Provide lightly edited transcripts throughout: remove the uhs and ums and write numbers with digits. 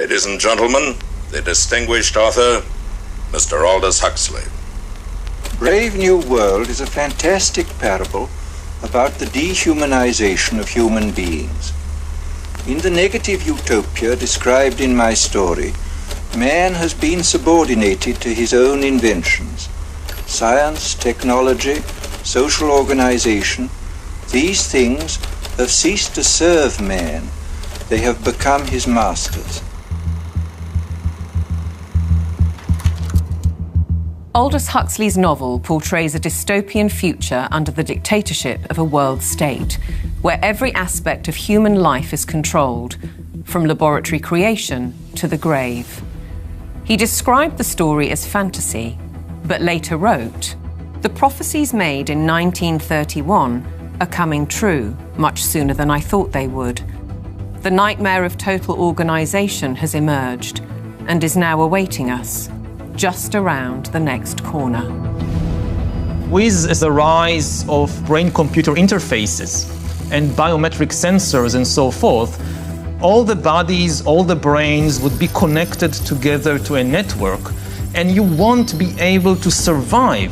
Ladies and gentlemen, the distinguished author, Mr. Aldous Huxley. Brave New World is a fantastic parable about the dehumanization of human beings. In the negative utopia described in my story, man has been subordinated to his own inventions. Science, technology, social organization, these things have ceased to serve man. They have become his masters. Aldous Huxley's novel portrays a dystopian future under the dictatorship of a world state, where every aspect of human life is controlled, from laboratory creation to the grave. He described the story as fantasy, but later wrote, "The prophecies made in 1931 are coming true much sooner than I thought they would. The nightmare of total organisation has emerged and is now awaiting us, just around the next corner." With the rise of brain-computer interfaces and biometric sensors and so forth, all the bodies, all the brains would be connected together to a network, and you won't be able to survive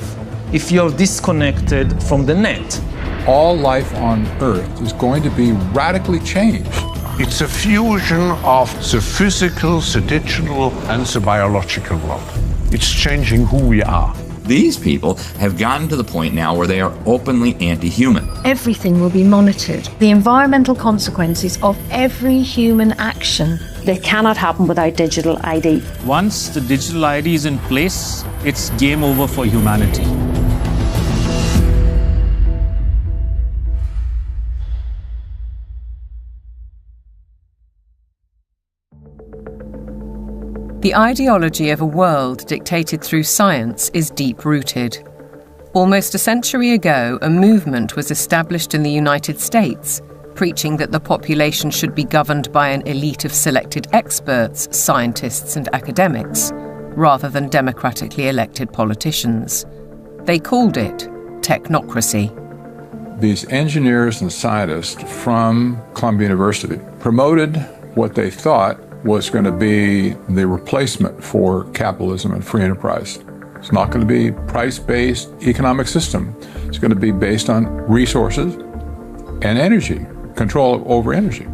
if you're disconnected from the net. All life on Earth is going to be radically changed. It's a fusion of the physical, the digital, and the biological world. It's changing who we are. These people have gotten to the point now where they are openly anti-human. Everything will be monitored. The environmental consequences of every human action. They cannot happen without digital ID. Once the digital ID is in place, it's game over for humanity. The ideology of a world dictated through science is deep-rooted. Almost a century ago, a movement was established in the United States, preaching that the population should be governed by an elite of selected experts, scientists and academics, rather than democratically elected politicians. They called it technocracy. These engineers and scientists from Columbia University promoted what they thought was going to be the replacement for capitalism and free enterprise. It's not going to be price-based economic system. It's going to be based on resources and energy, control over energy.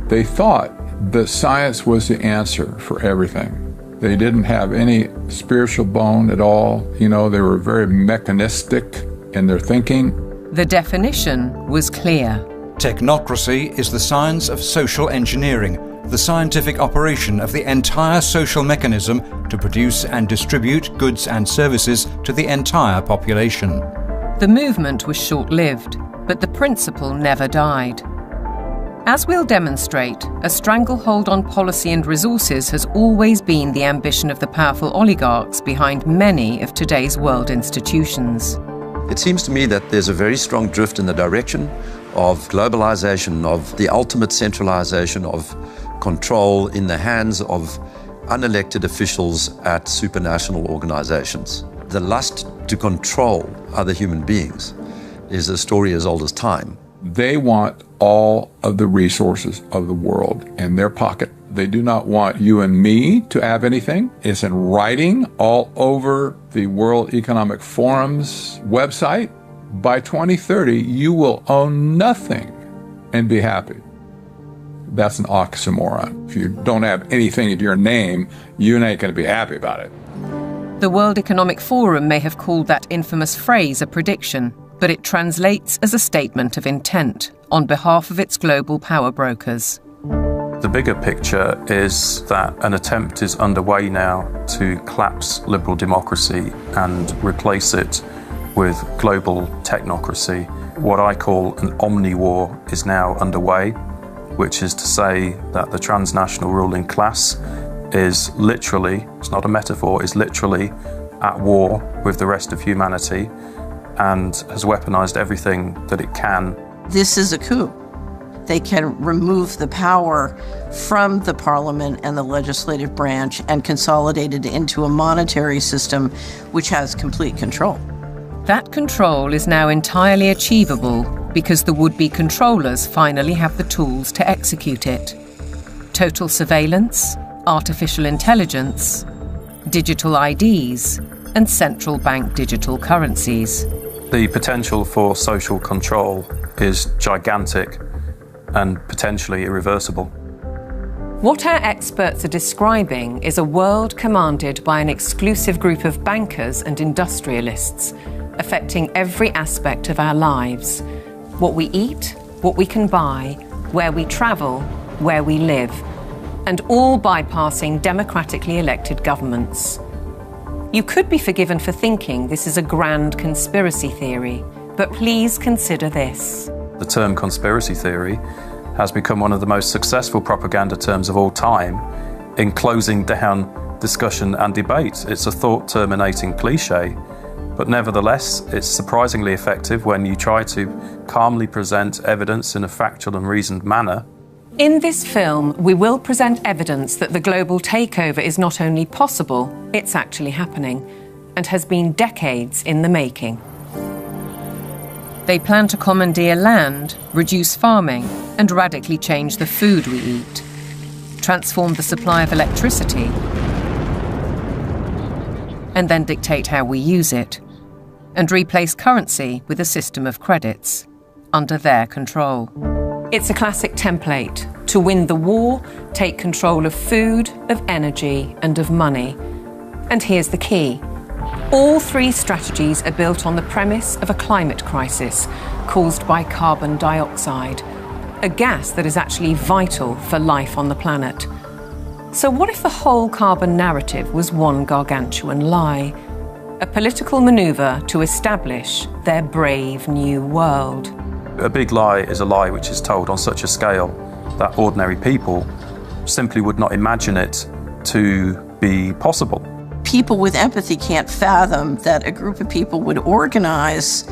They thought that science was the answer for everything. They didn't have any spiritual bone at all. You know, they were very mechanistic in their thinking. The definition was clear. Technocracy is the science of social engineering, the scientific operation of the entire social mechanism to produce and distribute goods and services to the entire population. The movement was short-lived, but the principle never died. As we'll demonstrate, a stranglehold on policy and resources has always been the ambition of the powerful oligarchs behind many of today's world institutions. It seems to me that there's a very strong drift in the direction of globalization, of the ultimate centralization of control in the hands of unelected officials at supranational organizations. The lust to control other human beings is a story as old as time. They want all of the resources of the world in their pocket. They do not want you and me to have anything. It's in writing all over the World Economic Forum's website. By 2030, you will own nothing and be happy. That's an oxymoron. If you don't have anything in your name, you ain't going to be happy about it. The World Economic Forum may have called that infamous phrase a prediction, but it translates as a statement of intent on behalf of its global power brokers. The bigger picture is that an attempt is underway now to collapse liberal democracy and replace it with global technocracy. What I call an omni-war is now underway, which is to say that the transnational ruling class is literally, it's not a metaphor, is literally at war with the rest of humanity and has weaponized everything that it can. This is a coup. They can remove the power from the parliament and the legislative branch and consolidate it into a monetary system which has complete control. That control is now entirely achievable because the would-be controllers finally have the tools to execute it. Total surveillance, artificial intelligence, digital IDs, and central bank digital currencies. The potential for social control is gigantic and potentially irreversible. What our experts are describing is a world commanded by an exclusive group of bankers and industrialists, affecting every aspect of our lives. What we eat, what we can buy, where we travel, where we live, and all bypassing democratically elected governments. You could be forgiven for thinking this is a grand conspiracy theory, but please consider this. The term conspiracy theory has become one of the most successful propaganda terms of all time in closing down discussion and debate. It's a thought-terminating cliche, but nevertheless, it's surprisingly effective when you try to calmly present evidence in a factual and reasoned manner. In this film, we will present evidence that the global takeover is not only possible, it's actually happening, and has been decades in the making. They plan to commandeer land, reduce farming, and radically change the food we eat, transform the supply of electricity, and then dictate how we use it, and replace currency with a system of credits under their control. It's a classic template to win the war, take control of food, of energy, and of money. And here's the key. All three strategies are built on the premise of a climate crisis caused by carbon dioxide, a gas that is actually vital for life on the planet. So what if the whole carbon narrative was one gargantuan lie? A political maneuver to establish their brave new world. A big lie is a lie which is told on such a scale that ordinary people simply would not imagine it to be possible. People with empathy can't fathom that a group of people would organize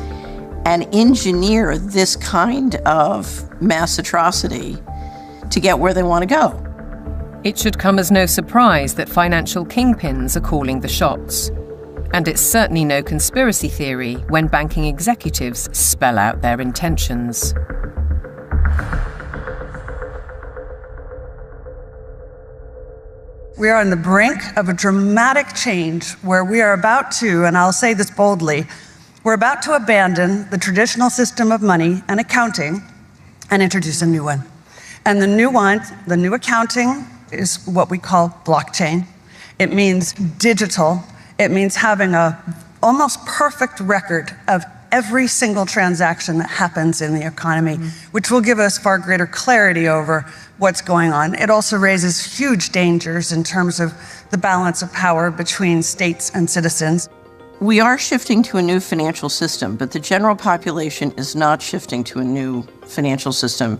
and engineer this kind of mass atrocity to get where they want to go. It should come as no surprise that financial kingpins are calling the shots. And it's certainly no conspiracy theory when banking executives spell out their intentions. We are on the brink of a dramatic change where we are about to, and I'll say this boldly, we're about to abandon the traditional system of money and accounting and introduce a new one. And the new accounting is what we call blockchain. It means digital. It means having an almost perfect record of every single transaction that happens in the economy, which will give us far greater clarity over what's going on. It also raises huge dangers in terms of the balance of power between states and citizens. We are shifting to a new financial system, but the general population is not shifting to a new financial system.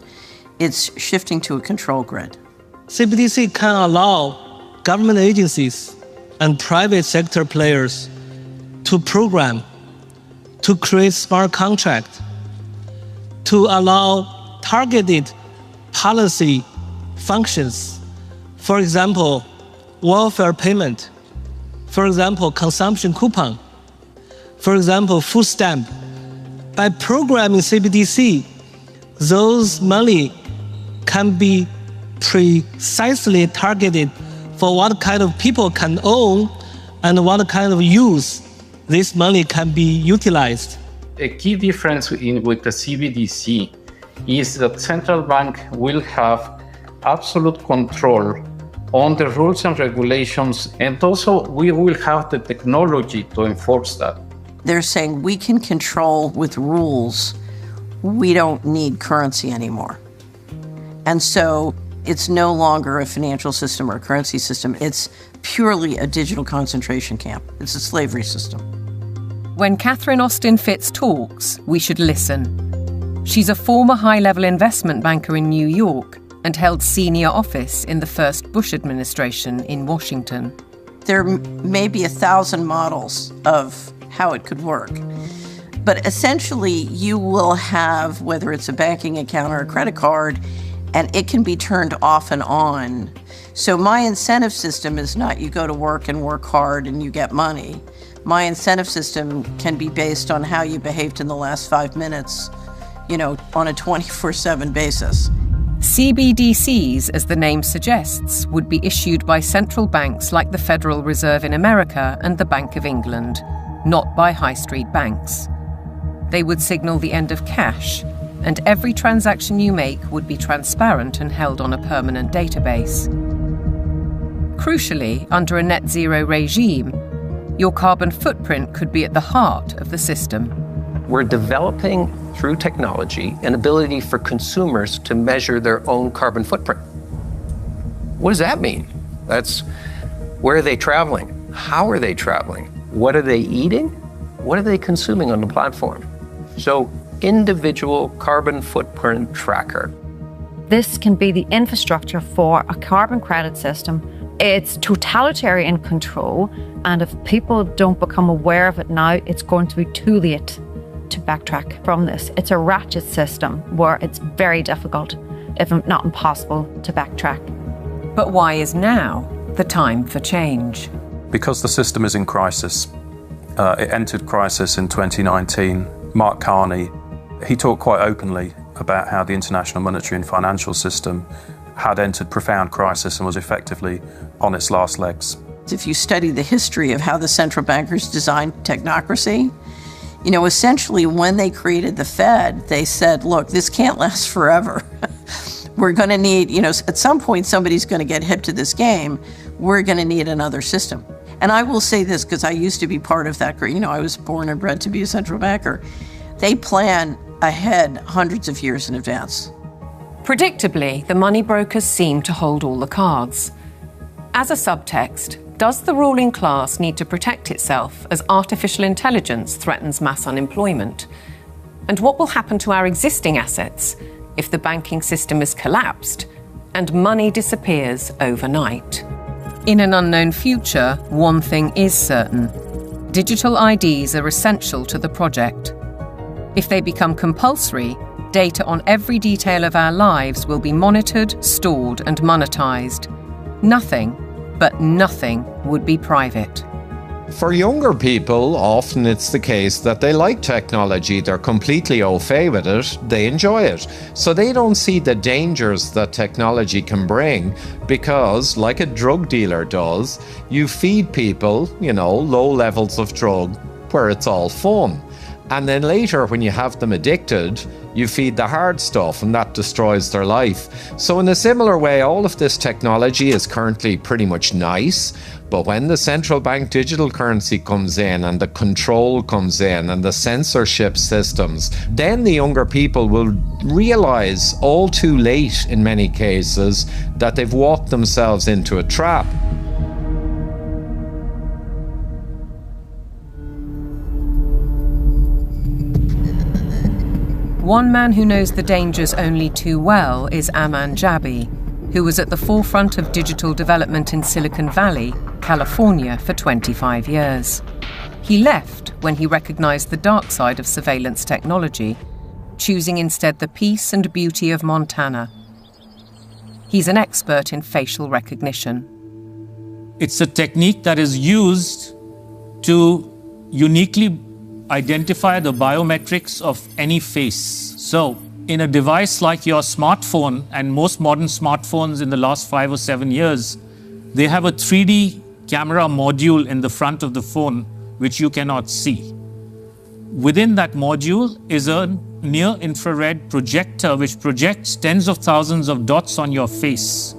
It's shifting to a control grid. CBDC can allow government agencies and private sector players to program, to create smart contracts, to allow targeted policy functions. For example, welfare payment. For example, consumption coupon. For example, food stamp. By programming CBDC, those money can be precisely targeted for what kind of people can own and what kind of use this money can be utilized. A key difference with the CBDC is that central bank will have absolute control on the rules and regulations, and also we will have the technology to enforce that. They're saying we can control with rules. We don't need currency anymore. And so it's no longer a financial system or a currency system. It's purely a digital concentration camp. It's a slavery system. When Catherine Austin Fitts talks, we should listen. She's a former high-level investment banker in New York and held senior office in the first Bush administration in Washington. There may be 1,000 models of how it could work. But essentially, you will have, whether it's a banking account or a credit card, and it can be turned off and on. So my incentive system is not you go to work and work hard and you get money. My incentive system can be based on how you behaved in the last 5 minutes, on a 24/7 basis. CBDCs, as the name suggests, would be issued by central banks like the Federal Reserve in America and the Bank of England, not by high street banks. They would signal the end of cash, and every transaction you make would be transparent and held on a permanent database. Crucially, under a net zero regime, your carbon footprint could be at the heart of the system. We're developing, through technology, an ability for consumers to measure their own carbon footprint. What does that mean? That's where are they traveling? How are they traveling? What are they eating? What are they consuming on the platform? So, individual carbon footprint tracker. This can be the infrastructure for a carbon credit system. It's totalitarian control, and if people don't become aware of it now, it's going to be too late to backtrack from this. It's a ratchet system where it's very difficult, if not impossible, to backtrack. But why is now the time for change? Because the system is in crisis. It entered crisis in 2019. Mark Carney, he talked quite openly about how the international monetary and financial system had entered profound crisis and was effectively on its last legs. If you study the history of how the central bankers designed technocracy, essentially when they created the Fed, they said, look, this can't last forever. We're going to need, at some point somebody's going to get hip to this game. We're going to need another system. And I will say this because I used to be part of that group. I was born and bred to be a central banker. They plan ahead hundreds of years in advance. Predictably, the money brokers seem to hold all the cards. As a subtext, does the ruling class need to protect itself as artificial intelligence threatens mass unemployment? And what will happen to our existing assets if the banking system is collapsed and money disappears overnight? In an unknown future, one thing is certain. Digital IDs are essential to the project. If they become compulsory, data on every detail of our lives will be monitored, stored, and monetized. Nothing, but nothing, would be private. For younger people, often it's the case that they like technology, they're completely au fait with it, they enjoy it. So they don't see the dangers that technology can bring because, like a drug dealer does, you feed people, low levels of drug where it's all fun. And then later, when you have them addicted, you feed the hard stuff and that destroys their life. So in a similar way, all of this technology is currently pretty much nice, but when the central bank digital currency comes in and the control comes in and the censorship systems, then the younger people will realize all too late in many cases that they've walked themselves into a trap. One man who knows the dangers only too well is Aman Jabi, who was at the forefront of digital development in Silicon Valley, California, for 25 years. He left when he recognized the dark side of surveillance technology, choosing instead the peace and beauty of Montana. He's an expert in facial recognition. It's a technique that is used to uniquely identify the biometrics of any face. So, in a device like your smartphone, and most modern smartphones in the last 5 or 7 years, they have a 3D camera module in the front of the phone, which you cannot see. Within that module is a near-infrared projector, which projects tens of thousands of dots on your face.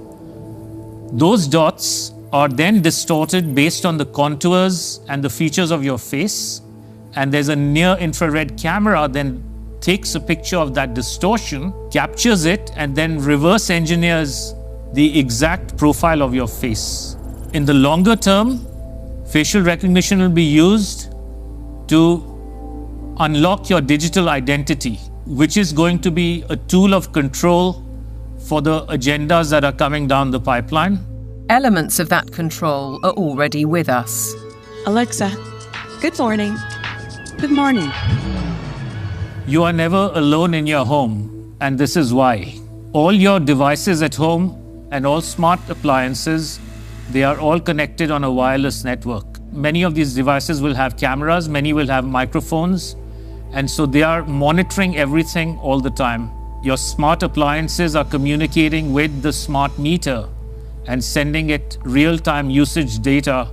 Those dots are then distorted based on the contours and the features of your face. And there's a near-infrared camera then takes a picture of that distortion, captures it, and then reverse engineers the exact profile of your face. In the longer term, facial recognition will be used to unlock your digital identity, which is going to be a tool of control for the agendas that are coming down the pipeline. Elements of that control are already with us. Alexa, good morning. Good morning. You are never alone in your home, and this is why. All your devices at home and all smart appliances, they are all connected on a wireless network. Many of these devices will have cameras, many will have microphones, and so they are monitoring everything all the time. Your smart appliances are communicating with the smart meter and sending it real-time usage data.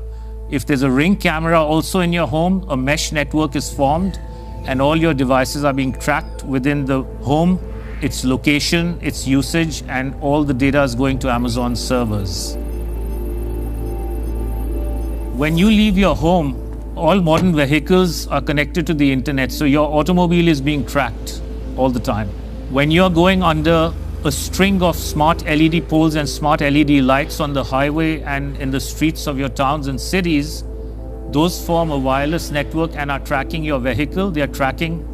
If there's a Ring camera also in your home, a mesh network is formed and all your devices are being tracked within the home, its location, its usage, and all the data is going to Amazon servers. When you leave your home, all modern vehicles are connected to the internet, so your automobile is being tracked all the time. When you're going under a string of smart LED poles and smart LED lights on the highway and in the streets of your towns and cities, those form a wireless network and are tracking your vehicle. They are tracking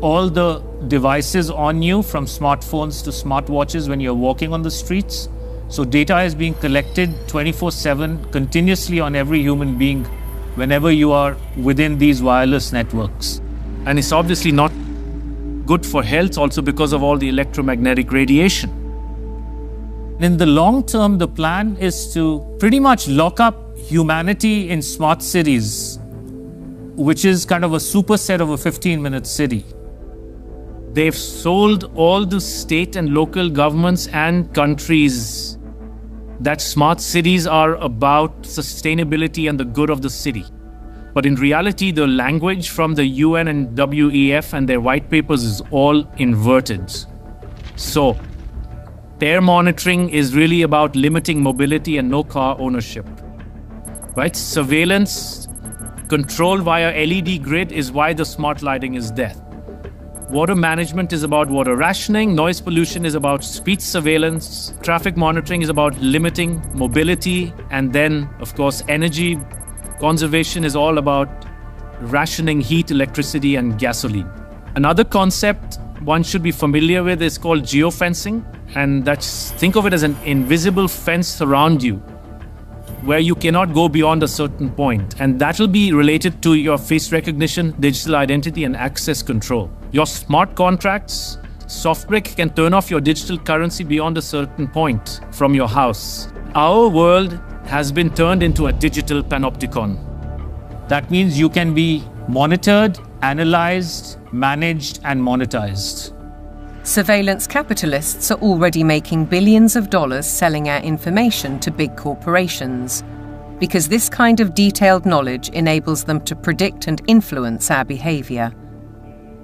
all the devices on you, from smartphones to smartwatches when you're walking on the streets. So data is being collected 24/7 continuously on every human being whenever you are within these wireless networks. And it's obviously not good for health also because of all the electromagnetic radiation. In the long term, the plan is to pretty much lock up humanity in smart cities, which is kind of a superset of a 15-minute city. They've sold all the state and local governments and countries that smart cities are about sustainability and the good of the city. But in reality, the language from the UN and WEF and their white papers is all inverted. So, air monitoring is really about limiting mobility and no car ownership. Right? Surveillance, control via LED grid is why the smart lighting is there. Water management is about water rationing, noise pollution is about speed surveillance, traffic monitoring is about limiting mobility, and then, of course, energy conservation is all about rationing heat, electricity, and gasoline. Another concept one should be familiar with is called geofencing, and think of it as an invisible fence around you, where you cannot go beyond a certain point. And that will be related to your face recognition, digital identity, and access control. Your smart contracts, SoftBrick can turn off your digital currency beyond a certain point from your house. Our world has been turned into a digital panopticon. That means you can be monitored, analyzed, managed, and monetized. Surveillance capitalists are already making billions of dollars selling our information to big corporations, because this kind of detailed knowledge enables them to predict and influence our behavior.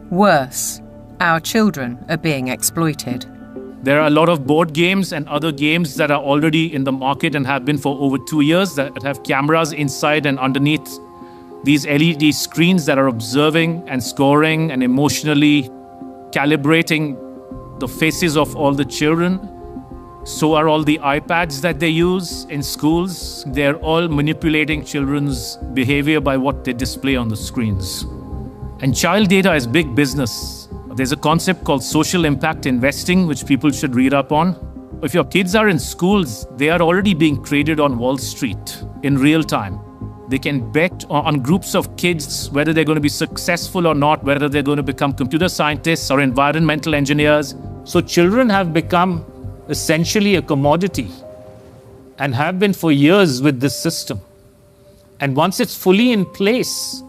Worse, our children are being exploited. There are a lot of board games and other games that are already in the market and have been for over 2 years that have cameras inside and underneath these LED screens that are observing and scoring and emotionally calibrating the faces of all the children. So are all the iPads that they use in schools. They're all manipulating children's behavior by what they display on the screens. And child data is big business. There's a concept called social impact investing, which people should read up on. If your kids are in schools, they are already being traded on Wall Street in real time. They can bet on groups of kids whether they're going to be successful or not, whether they're going to become computer scientists or environmental engineers. So children have become essentially a commodity and have been for years with this system. And once it's fully in place,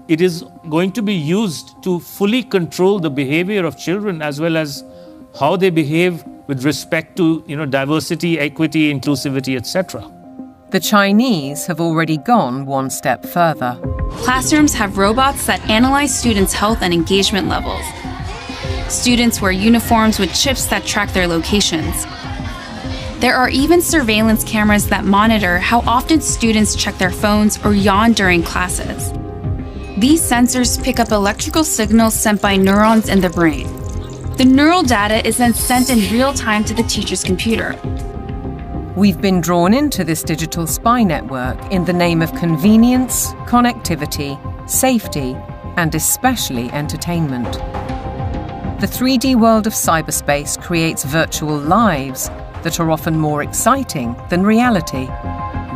it is going to be used to fully control the behavior of children as well as how they behave with respect to, diversity, equity, inclusivity, etc. The Chinese have already gone one step further. Classrooms have robots that analyze students' health and engagement levels. Students wear uniforms with chips that track their locations. There are even surveillance cameras that monitor how often students check their phones or yawn during classes. These sensors pick up electrical signals sent by neurons in the brain. The neural data is then sent in real time to the teacher's computer. We've been drawn into this digital spy network in the name of convenience, connectivity, safety, and especially entertainment. The 3D world of cyberspace creates virtual lives that are often more exciting than reality.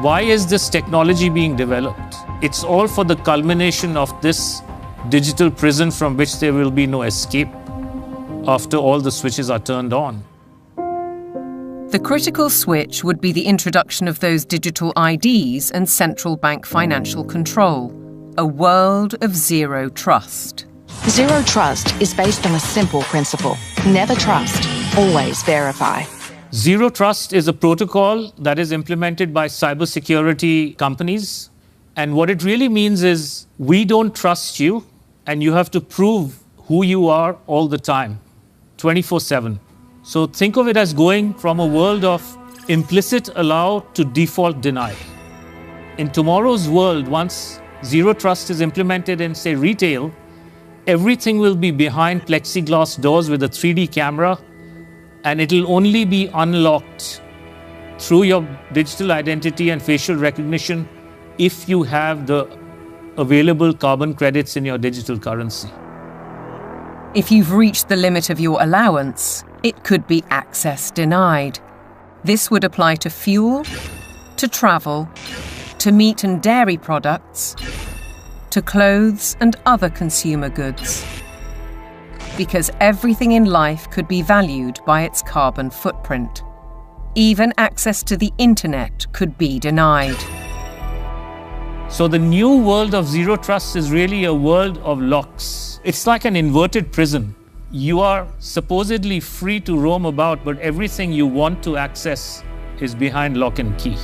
Why is this technology being developed? It's all for the culmination of this digital prison from which there will be no escape after all the switches are turned on. The critical switch would be the introduction of those digital IDs and central bank financial control, a world of zero trust. Zero trust is based on a simple principle. Never trust, always verify. Zero Trust is a protocol that is implemented by cybersecurity companies. And what it really means is we don't trust you, and you have to prove who you are all the time, 24/7. So think of it as going from a world of implicit allow to default deny. In tomorrow's world, once Zero Trust is implemented in, say, retail, everything will be behind plexiglass doors with a 3D camera, and it'll only be unlocked through your digital identity and facial recognition if you have the available carbon credits in your digital currency. If you've reached the limit of your allowance, it could be access denied. This would apply to fuel, to travel, to meat and dairy products, to clothes and other consumer goods. Because everything in life could be valued by its carbon footprint. Even access to the internet could be denied. So the new world of Zero Trust is really a world of locks. It's like an inverted prison. You are supposedly free to roam about, but everything you want to access is behind lock and key.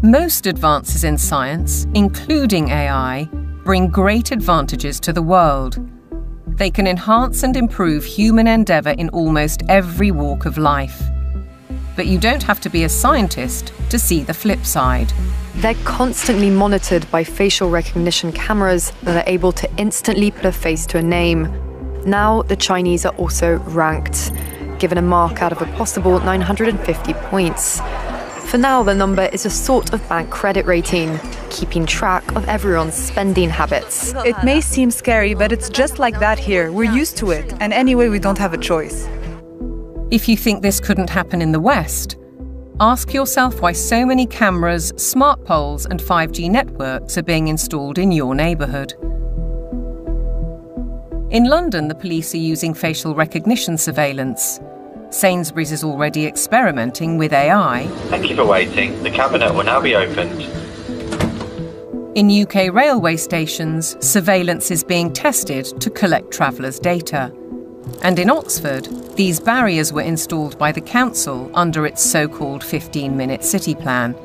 Most advances in science, including AI, bring great advantages to the world. They can enhance and improve human endeavour in almost every walk of life. But you don't have to be a scientist to see the flip side. They're constantly monitored by facial recognition cameras that are able to instantly put a face to a name. Now the Chinese are also ranked, given a mark out of a possible 950 points. For now, the number is a sort of bank credit rating, keeping track of everyone's spending habits. It may seem scary, but it's just like that here. We're used to it, and anyway, we don't have a choice. If you think this couldn't happen in the West, ask yourself why so many cameras, smart poles and 5G networks are being installed in your neighbourhood. In London, the police are using facial recognition surveillance. Sainsbury's is already experimenting with AI. Thank you for waiting. The cabinet will now be opened. In UK railway stations, surveillance is being tested to collect travellers' data. And in Oxford, these barriers were installed by the council under its so-called 15-minute city plan.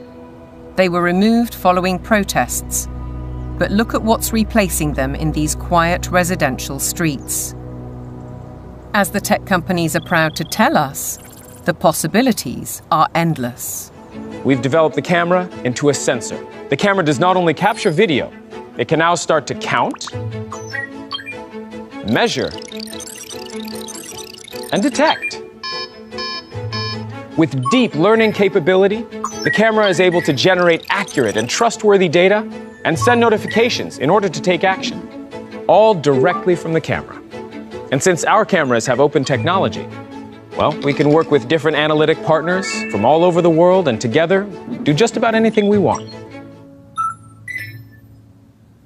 They were removed following protests. But look at what's replacing them in these quiet residential streets. As the tech companies are proud to tell us, the possibilities are endless. We've developed the camera into a sensor. The camera does not only capture video, it can now start to count, measure, and detect. With deep learning capability, the camera is able to generate accurate and trustworthy data and send notifications in order to take action, all directly from the camera. And since our cameras have open technology, well, we can work with different analytic partners from all over the world and together do just about anything we want.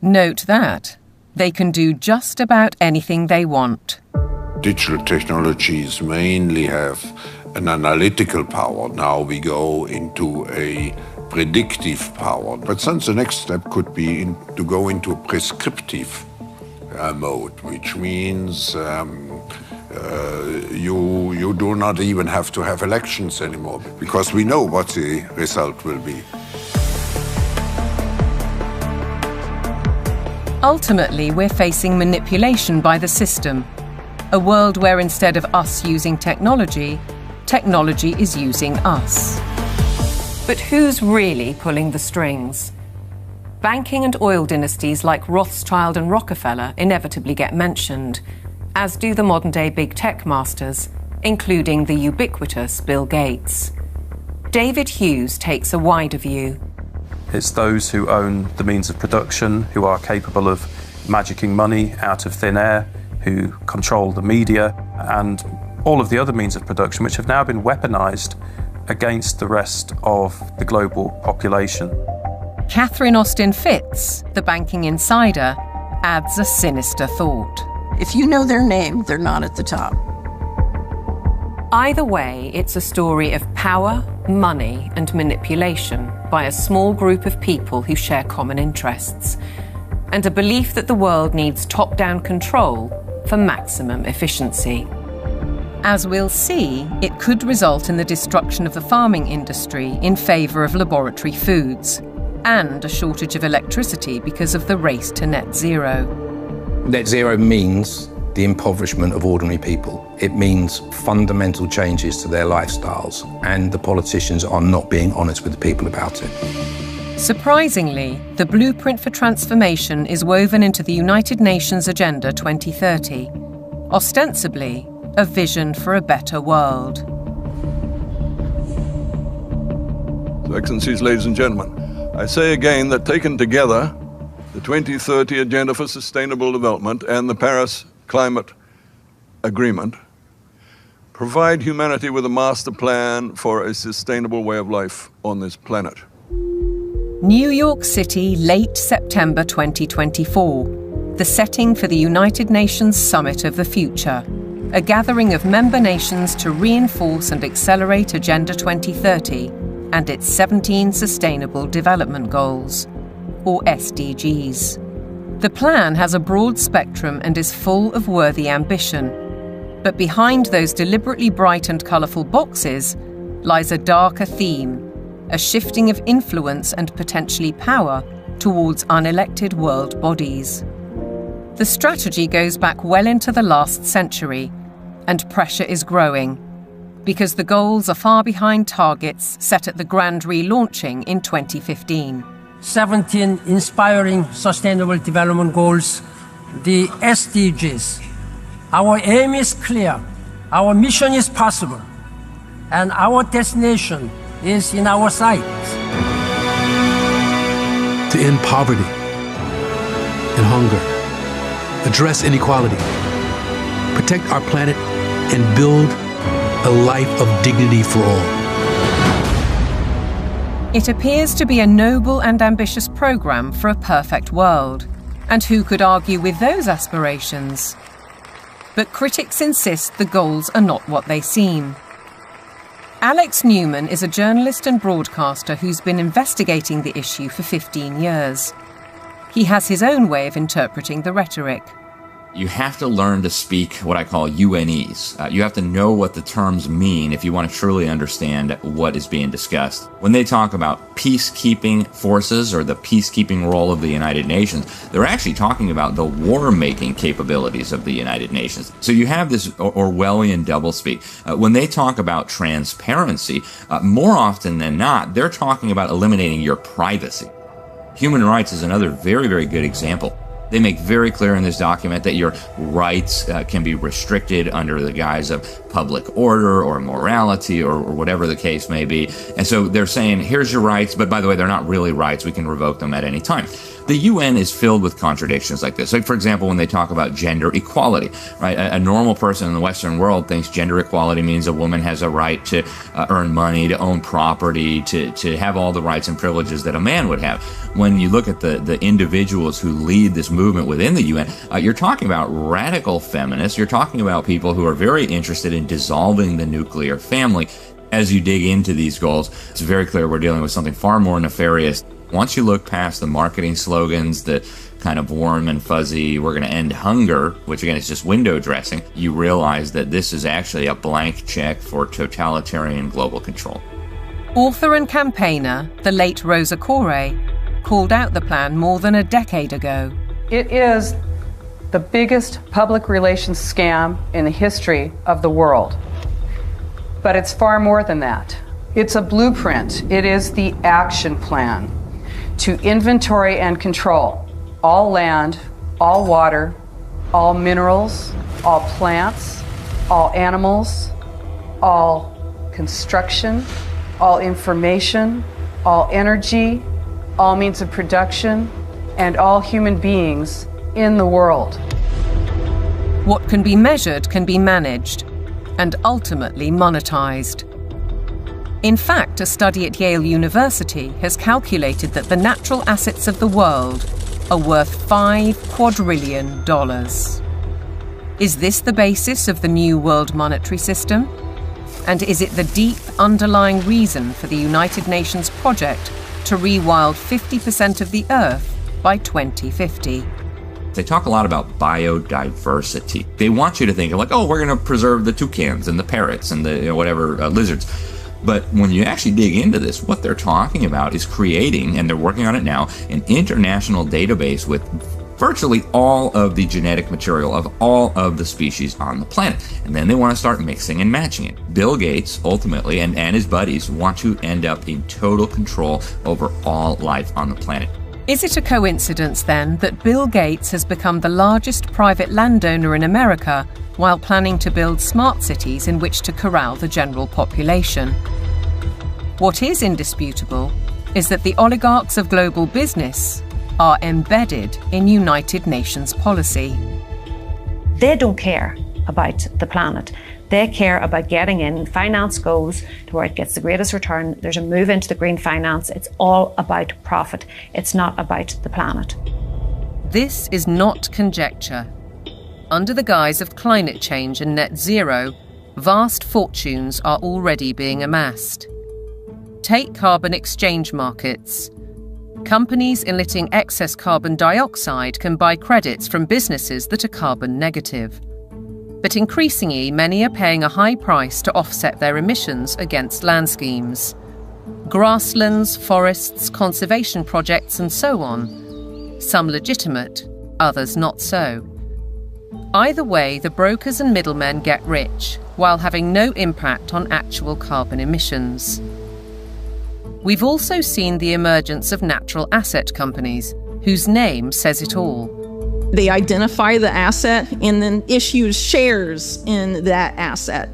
Note that they can do just about anything they want. Digital technologies mainly have an analytical power. Now we go into a predictive power. But since the next step could be to go into a prescriptive mode, which means you do not even have to have elections anymore, because we know what the result will be. Ultimately, we're facing manipulation by the system. A world where instead of us using technology, technology is using us. But who's really pulling the strings? Banking and oil dynasties like Rothschild and Rockefeller inevitably get mentioned, as do the modern-day big tech masters, including the ubiquitous Bill Gates. David Hughes takes a wider view. It's those who own the means of production, who are capable of magicking money out of thin air, who control the media, and all of the other means of production which have now been weaponized against the rest of the global population. Catherine Austin Fitts, the banking insider, adds a sinister thought. If you know their name, they're not at the top. Either way, it's a story of power, money, and manipulation by a small group of people who share common interests. and a belief that the world needs top-down control for maximum efficiency. As we'll see, it could result in the destruction of the farming industry in favour of laboratory foods, and a shortage of electricity because of the race to net zero. Net zero means the impoverishment of ordinary people. It means fundamental changes to their lifestyles, and the politicians are not being honest with the people about it. Surprisingly, the blueprint for transformation is woven into the United Nations Agenda 2030, ostensibly a vision for a better world. Excellencies, ladies and gentlemen, I say again that taken together, the 2030 Agenda for Sustainable Development and the Paris Climate Agreement provide humanity with a master plan for a sustainable way of life on this planet. New York City, late September 2024, the setting for the United Nations Summit of the Future, a gathering of member nations to reinforce and accelerate Agenda 2030 and its 17 Sustainable Development Goals, or SDGs. The plan has a broad spectrum and is full of worthy ambition. But behind those deliberately bright and colourful boxes lies a darker theme, a shifting of influence and potentially power towards unelected world bodies. The strategy goes back well into the last century, and pressure is growing, because the goals are far behind targets set at the grand relaunching in 2015. 17 inspiring Sustainable Development Goals, the SDGs. Our aim is clear, our mission is possible, and our destination is in our sights. To end poverty and hunger, address inequality, protect our planet, and build a life of dignity for all. It appears to be a noble and ambitious programme for a perfect world. And who could argue with those aspirations? But critics insist the goals are not what they seem. Alex Newman is a journalist and broadcaster who's been investigating the issue for 15 years. He has his own way of interpreting the rhetoric. You have to learn to speak what I call UNEs. You have to know what the terms mean if you want to truly understand what is being discussed. When they talk about peacekeeping forces or the peacekeeping role of the United Nations, they're actually talking about the war-making capabilities of the United Nations. So you have this Orwellian doublespeak. When they talk about transparency, more often than not, they're talking about eliminating your privacy. Human rights is another very, very good example. They make very clear in this document that your rights can be restricted under the guise of public order or morality or whatever the case may be. And so they're saying, here's your rights, but by the way, they're not really rights. We can revoke them at any time. The UN is filled with contradictions like this. Like, for example, when they talk about gender equality, right? A normal person in the Western world thinks gender equality means a woman has a right to earn money, to own property, to have all the rights and privileges that a man would have. When you look at the individuals who lead this movement within the UN, you're talking about radical feminists. You're talking about people who are very interested in dissolving the nuclear family. As you dig into these goals, it's very clear we're dealing with something far more nefarious. Once you look past the marketing slogans, the kind of warm and fuzzy, we're going to end hunger, which again is just window dressing, you realize that this is actually a blank check for totalitarian global control. Author and campaigner, the late Rosa Koire, called out the plan more than a decade ago. It is the biggest public relations scam in the history of the world. But it's far more than that. It's a blueprint. It is the action plan to inventory and control all land, all water, all minerals, all plants, all animals, all construction, all information, all energy, all means of production, and all human beings in the world. What can be measured can be managed and ultimately monetized. In fact, a study at Yale University has calculated that the natural assets of the world are worth $5 quadrillion. Is this the basis of the new world monetary system? And is it the deep underlying reason for the United Nations project to rewild 50% of the Earth by 2050. They talk a lot about biodiversity. They want you to think of like, oh, we're going to preserve the toucans and the parrots and the lizards. But when you actually dig into this, what they're talking about is creating, and they're working on it now, an international database with virtually all of the genetic material of all of the species on the planet. And then they want to start mixing and matching it. Bill Gates, ultimately, and his buddies want to end up in total control over all life on the planet. Is it a coincidence, then, that Bill Gates has become the largest private landowner in America while planning to build smart cities in which to corral the general population? What is indisputable is that the oligarchs of global business are embedded in United Nations policy. They don't care about the planet. They care about getting in. Finance goes to where it gets the greatest return. There's a move into the green finance. It's all about profit. It's not about the planet. This is not conjecture. Under the guise of climate change and net zero, vast fortunes are already being amassed. Take carbon exchange markets. Companies emitting excess carbon dioxide can buy credits from businesses that are carbon negative. But increasingly, many are paying a high price to offset their emissions against land schemes. Grasslands, forests, conservation projects, and so on. Some legitimate, others not so. Either way, the brokers and middlemen get rich, while having no impact on actual carbon emissions. We've also seen the emergence of natural asset companies, whose name says it all. They identify the asset and then issue shares in that asset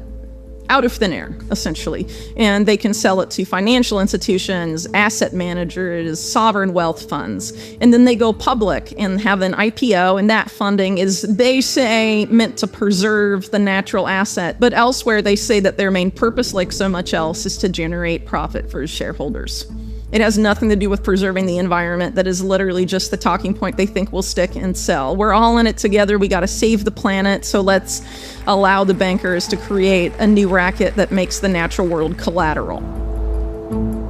out of thin air, essentially. And they can sell it to financial institutions, asset managers, sovereign wealth funds. And then they go public and have an IPO, and that funding is, they say, meant to preserve the natural asset. But elsewhere, they say that their main purpose, like so much else, is to generate profit for shareholders. It has nothing to do with preserving the environment. That is literally just the talking point they think will stick and sell. We're all in it together. We got to save the planet, so let's allow the bankers to create a new racket that makes the natural world collateral.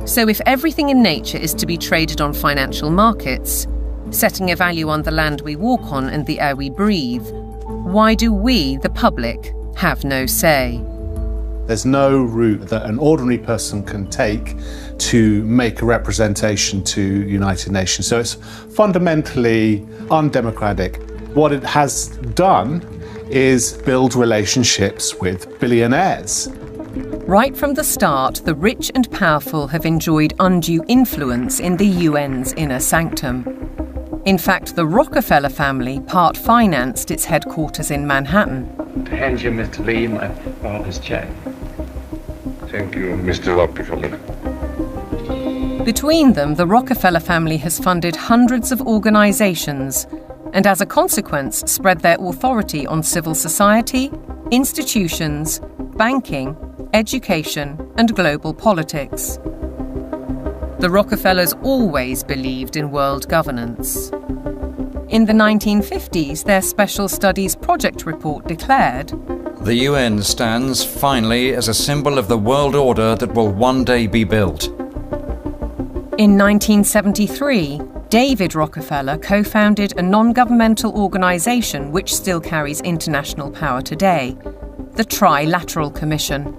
So if everything in nature is to be traded on financial markets, setting a value on the land we walk on and the air we breathe, why do we, the public, have no say? There's no route that an ordinary person can take to make a representation to United Nations. So it's fundamentally undemocratic. What it has done is build relationships with billionaires. Right from the start, the rich and powerful have enjoyed undue influence in the UN's inner sanctum. In fact, the Rockefeller family part-financed its headquarters in Manhattan. To hand you, Mr. Lee, my father's check. Thank you, Mr. Rockefeller. Between them, the Rockefeller family has funded hundreds of organizations and, as a consequence, spread their authority on civil society, institutions, banking, education, and global politics. The Rockefellers always believed in world governance. In the 1950s, their Special Studies Project report declared, "The UN stands, finally, as a symbol of the world order that will one day be built." In 1973, David Rockefeller co-founded a non-governmental organization which still carries international power today, the Trilateral Commission.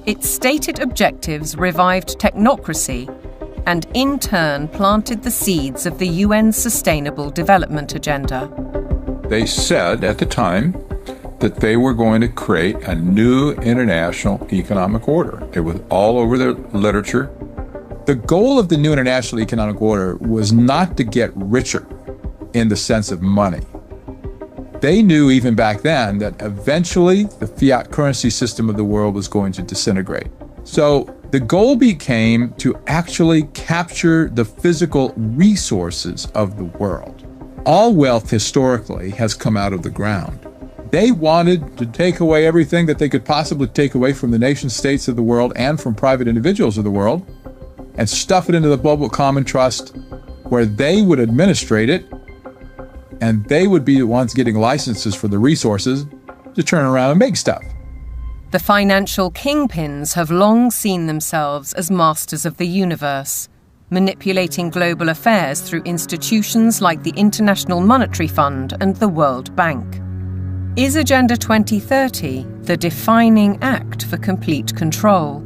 Its stated objectives revived technocracy and in turn planted the seeds of the UN's Sustainable Development Agenda. They said at the time that they were going to create a new international economic order. It was all over the literature. The goal of the new international economic order was not to get richer in the sense of money. They knew even back then that eventually the fiat currency system of the world was going to disintegrate. So the goal became to actually capture the physical resources of the world. All wealth historically has come out of the ground. They wanted to take away everything that they could possibly take away from the nation states of the world and from private individuals of the world and stuff it into the global common trust where they would administrate it and they would be the ones getting licenses for the resources to turn around and make stuff. The financial kingpins have long seen themselves as masters of the universe, manipulating global affairs through institutions like the International Monetary Fund and the World Bank. Is Agenda 2030 the defining act for complete control?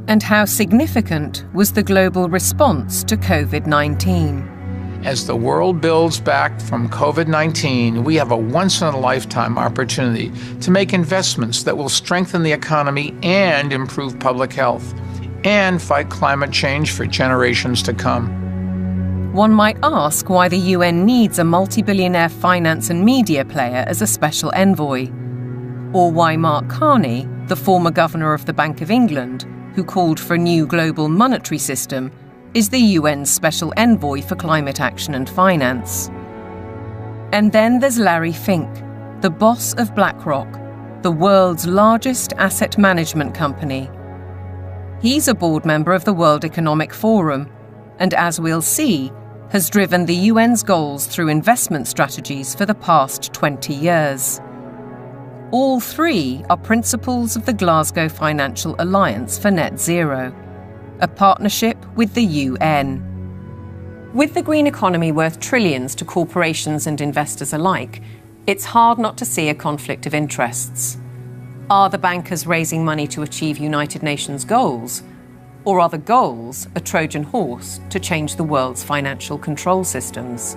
And how significant was the global response to COVID-19? As the world builds back from COVID-19, we have a once-in-a-lifetime opportunity to make investments that will strengthen the economy and improve public health, and fight climate change for generations to come. One might ask why the UN needs a multi-billionaire finance and media player as a special envoy, or why Mark Carney, the former governor of the Bank of England, who called for a new global monetary system, is the UN's special envoy for climate action and finance. And then there's Larry Fink, the boss of BlackRock, the world's largest asset management company. He's a board member of the World Economic Forum, and as we'll see, has driven the UN's goals through investment strategies for the past 20 years. All three are principles of the Glasgow Financial Alliance for Net Zero, a partnership with the UN. With the green economy worth trillions to corporations and investors alike, it's hard not to see a conflict of interests. Are the bankers raising money to achieve United Nations goals? Or are the goals a Trojan horse to change the world's financial control systems?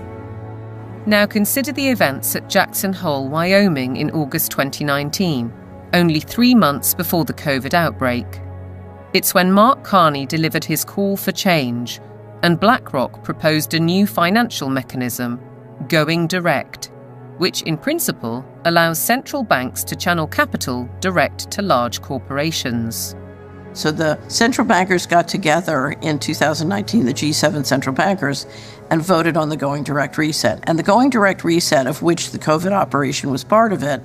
Now consider the events at Jackson Hole, Wyoming in August 2019, only 3 months before the COVID outbreak. It's when Mark Carney delivered his call for change, and BlackRock proposed a new financial mechanism, Going Direct, which in principle allows central banks to channel capital direct to large corporations. So the central bankers got together in 2019, the G7 central bankers, and voted on the Going Direct Reset. And the Going Direct Reset, of which the COVID operation was part of it,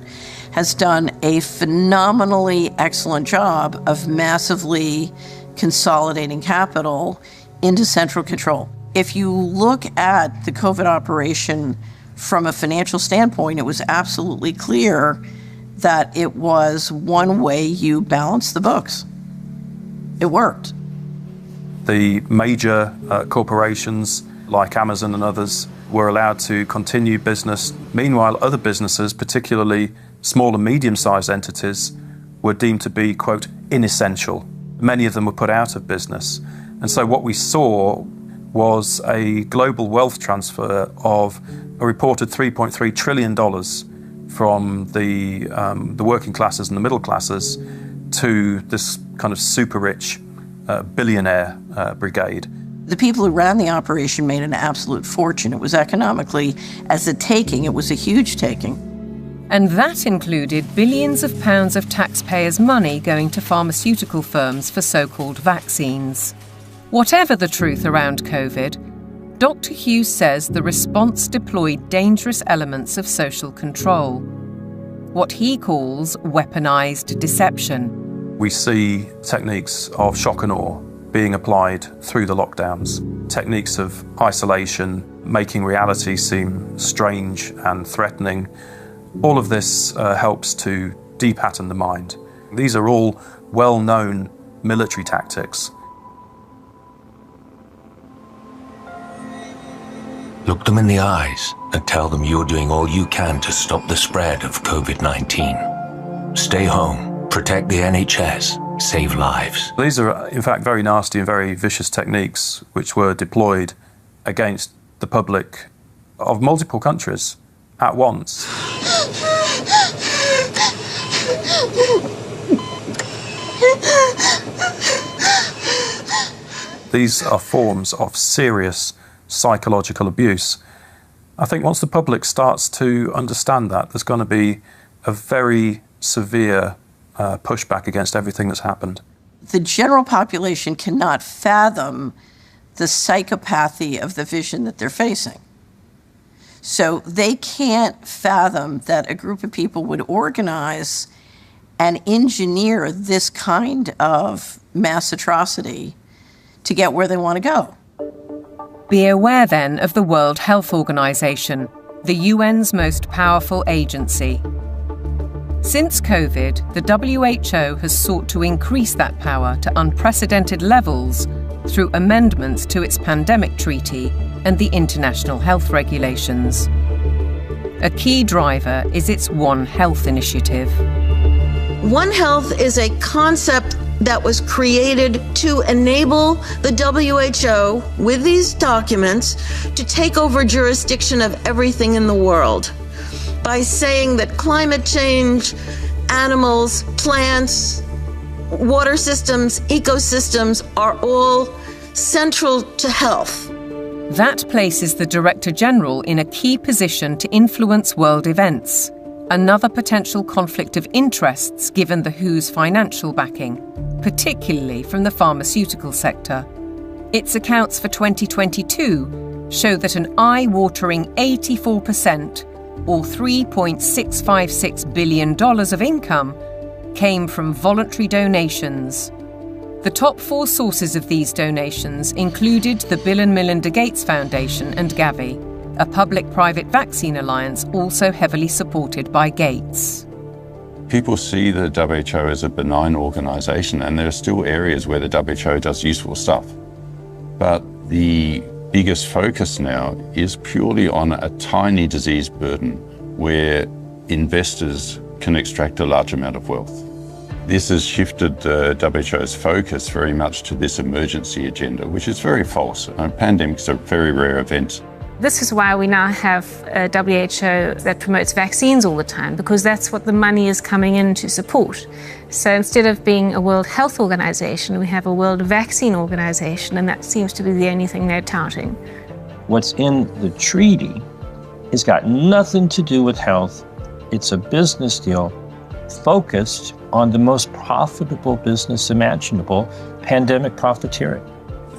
has done a phenomenally excellent job of massively consolidating capital into central control. If you look at the COVID operation from a financial standpoint, it was absolutely clear that it was one way you balance the books. It worked. The major corporations like Amazon and others were allowed to continue business. Meanwhile, other businesses, particularly small and medium-sized entities, were deemed to be, quote, inessential. Many of them were put out of business. And so what we saw was a global wealth transfer of a reported $3.3 trillion from the working classes and the middle classes to this kind of super rich billionaire brigade. The people who ran the operation made an absolute fortune. It was economically, as a taking, it was a huge taking. And that included billions of pounds of taxpayers' money going to pharmaceutical firms for so-called vaccines. Whatever the truth around COVID, Dr. Hughes says the response deployed dangerous elements of social control, what he calls weaponized deception. We see techniques of shock and awe being applied through the lockdowns, techniques of isolation, making reality seem strange and threatening. All of this helps to depattern the mind. These are all well-known military tactics. Look them in the eyes and tell them you're doing all you can to stop the spread of COVID-19. Stay home, protect the NHS, save lives. These are, in fact, very nasty and very vicious techniques which were deployed against the public of multiple countries at once. These are forms of serious psychological abuse. I think once the public starts to understand that, there's going to be a very severe pushback against everything that's happened. The general population cannot fathom the psychopathy of the vision that they're facing. So they can't fathom that a group of people would organize and engineer this kind of mass atrocity to get where they want to go. Be aware then of the World Health Organization, the UN's most powerful agency. Since COVID, the WHO has sought to increase that power to unprecedented levels through amendments to its pandemic treaty and the international health regulations. A key driver is its One Health initiative. One Health is a concept that was created to enable the WHO, with these documents, to take over jurisdiction of everything in the world by saying that climate change, animals, plants, water systems, ecosystems are all central to health. That places the Director General in a key position to influence world events, another potential conflict of interests given the WHO's financial backing, particularly from the pharmaceutical sector. Its accounts for 2022 show that an eye-watering 84%, or $3.656 billion of income, came from voluntary donations. The top 4 sources of these donations included the Bill and Melinda Gates Foundation and Gavi, a public-private vaccine alliance also heavily supported by Gates. People see the WHO as a benign organization, and there are still areas where the WHO does useful stuff. But the biggest focus now is purely on a tiny disease burden where investors can extract a large amount of wealth. This has shifted the WHO's focus very much to this emergency agenda, which is very false. Pandemics are very rare events. This is why we now have a WHO that promotes vaccines all the time, because that's what the money is coming in to support. So instead of being a World Health Organization, we have a World Vaccine Organization, and that seems to be the only thing they're touting. What's in the treaty has got nothing to do with health. It's a business deal focused on the most profitable business imaginable, pandemic profiteering.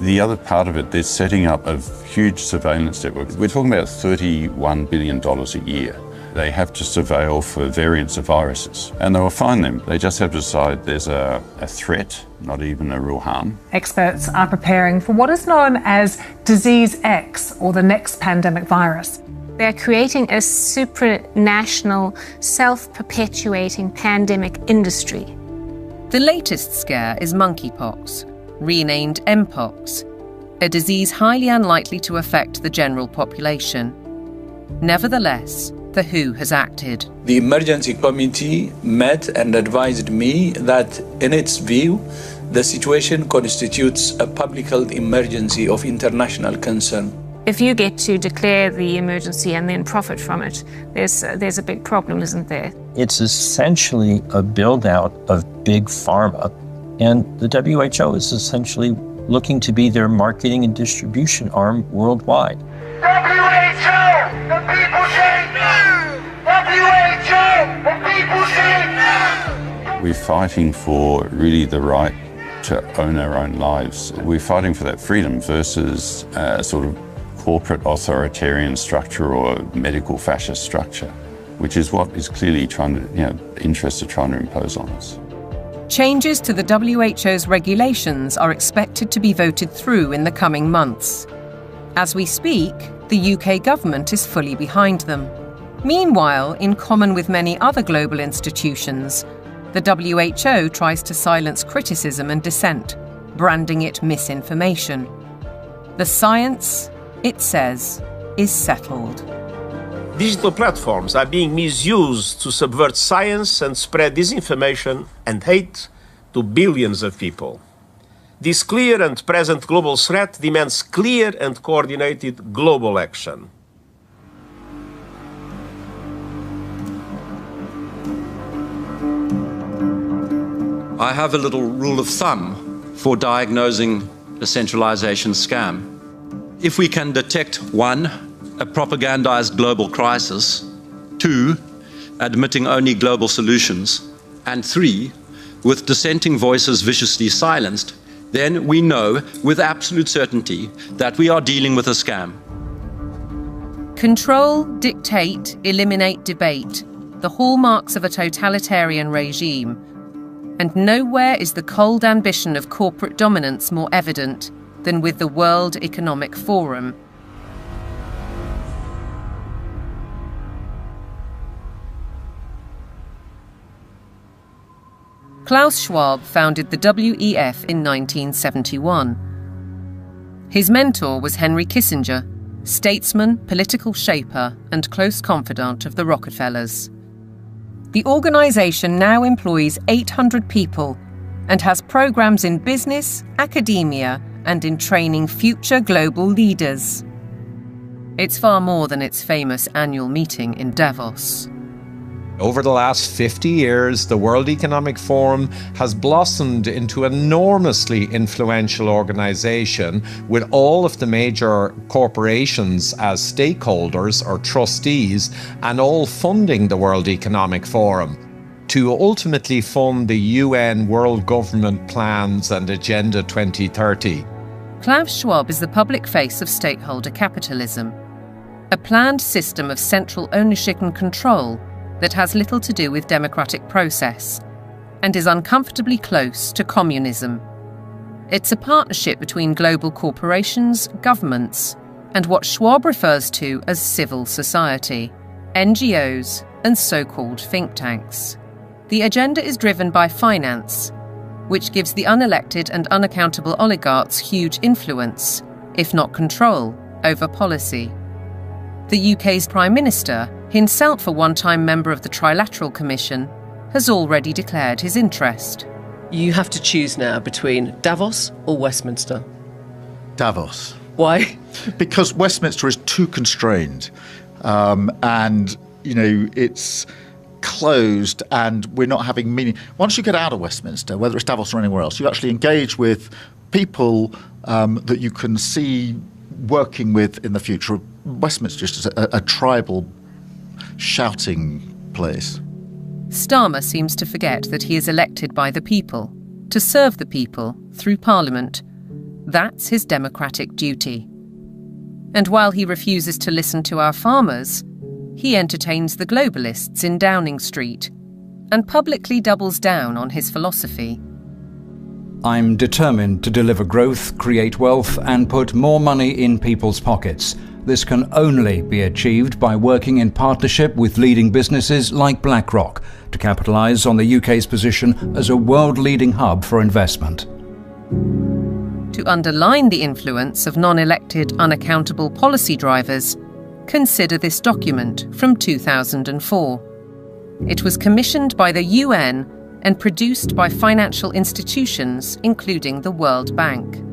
The other part of it, they're setting up a huge surveillance network. We're talking about $31 billion a year. They have to surveil for variants of viruses, and they will find them. They just have to decide there's a threat, not even a real harm. Experts are preparing for what is known as Disease X, or the next pandemic virus. They're creating a supranational, self-perpetuating pandemic industry. The latest scare is monkeypox, renamed Mpox, a disease highly unlikely to affect the general population. Nevertheless, the WHO has acted. The emergency committee met and advised me that, in its view, the situation constitutes a public health emergency of international concern. If you get to declare the emergency and then profit from it, there's a big problem, isn't there? It's essentially a build-out of big pharma, and the WHO is essentially looking to be their marketing and distribution arm worldwide. WHO! The people say no! WHO! The people say no! We're fighting for really the right to own our own lives. We're fighting for that freedom versus a sort of corporate authoritarian structure or medical fascist structure, which is what is clearly interests are trying to impose on us. Changes to the WHO's regulations are expected to be voted through in the coming months. As we speak, the UK government is fully behind them. Meanwhile, in common with many other global institutions, the WHO tries to silence criticism and dissent, branding it misinformation. The science, it says, is settled. Digital platforms are being misused to subvert science and spread disinformation and hate to billions of people. This clear and present global threat demands clear and coordinated global action. I have a little rule of thumb for diagnosing a centralization scam. If we can detect 1, a propagandized global crisis, 2, admitting only global solutions, and 3, with dissenting voices viciously silenced, then we know with absolute certainty that we are dealing with a scam. Control, dictate, eliminate debate, the hallmarks of a totalitarian regime. And nowhere is the cold ambition of corporate dominance more evident than with the World Economic Forum. Klaus Schwab founded the WEF in 1971. His mentor was Henry Kissinger, statesman, political shaper, and close confidant of the Rockefellers. The organisation now employs 800 people and has programmes in business, academia, and in training future global leaders. It's far more than its famous annual meeting in Davos. Over the last 50 years, the World Economic Forum has blossomed into an enormously influential organization with all of the major corporations as stakeholders or trustees and all funding the World Economic Forum to ultimately fund the UN World Government Plans and Agenda 2030. Klaus Schwab is the public face of stakeholder capitalism, a planned system of central ownership and control that has little to do with democratic process and is uncomfortably close to communism. It's a partnership between global corporations, governments, and what Schwab refers to as civil society, NGOs, and so-called think tanks. The agenda is driven by finance, which gives the unelected and unaccountable oligarchs huge influence, if not control, over policy. The UK's Prime Minister, himself a one-time member of the Trilateral Commission, has already declared his interest. You have to choose now between Davos or Westminster. Davos. Why? Because Westminster is too constrained. And, you know, it's closed and we're not having meaning. Once you get out of Westminster, whether it's Davos or anywhere else, you actually engage with people that you can see working with in the future. Westminster is just a tribal shouting place. Starmer seems to forget that he is elected by the people, to serve the people through Parliament. That's his democratic duty. And while he refuses to listen to our farmers, he entertains the globalists in Downing Street and publicly doubles down on his philosophy. I'm determined to deliver growth, create wealth, and put more money in people's pockets. This can only be achieved by working in partnership with leading businesses like BlackRock to capitalise on the UK's position as a world-leading hub for investment. To underline the influence of non-elected, unaccountable policy drivers, consider this document from 2004. It was commissioned by the UN and produced by financial institutions, including the World Bank.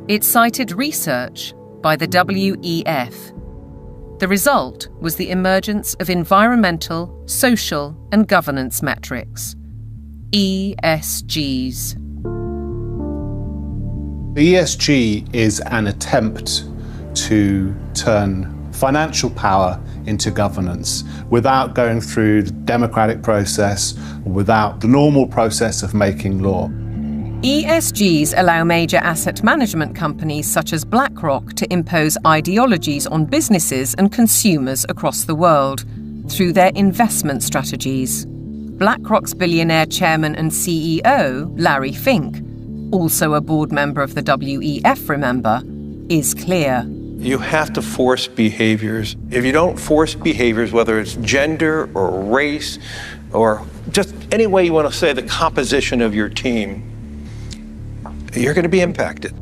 It cited research by the WEF. The result was the emergence of environmental, social, and governance metrics, ESGs. The ESG is an attempt to turn financial power into governance without going through the democratic process, or without the normal process of making law. ESGs allow major asset management companies such as BlackRock to impose ideologies on businesses and consumers across the world through their investment strategies. BlackRock's billionaire chairman and CEO, Larry Fink, also a board member of the WEF, remember, is clear. You have to force behaviors. If you don't force behaviors, whether it's gender or race or just any way you want to say the composition of your team, you're going to be impacted.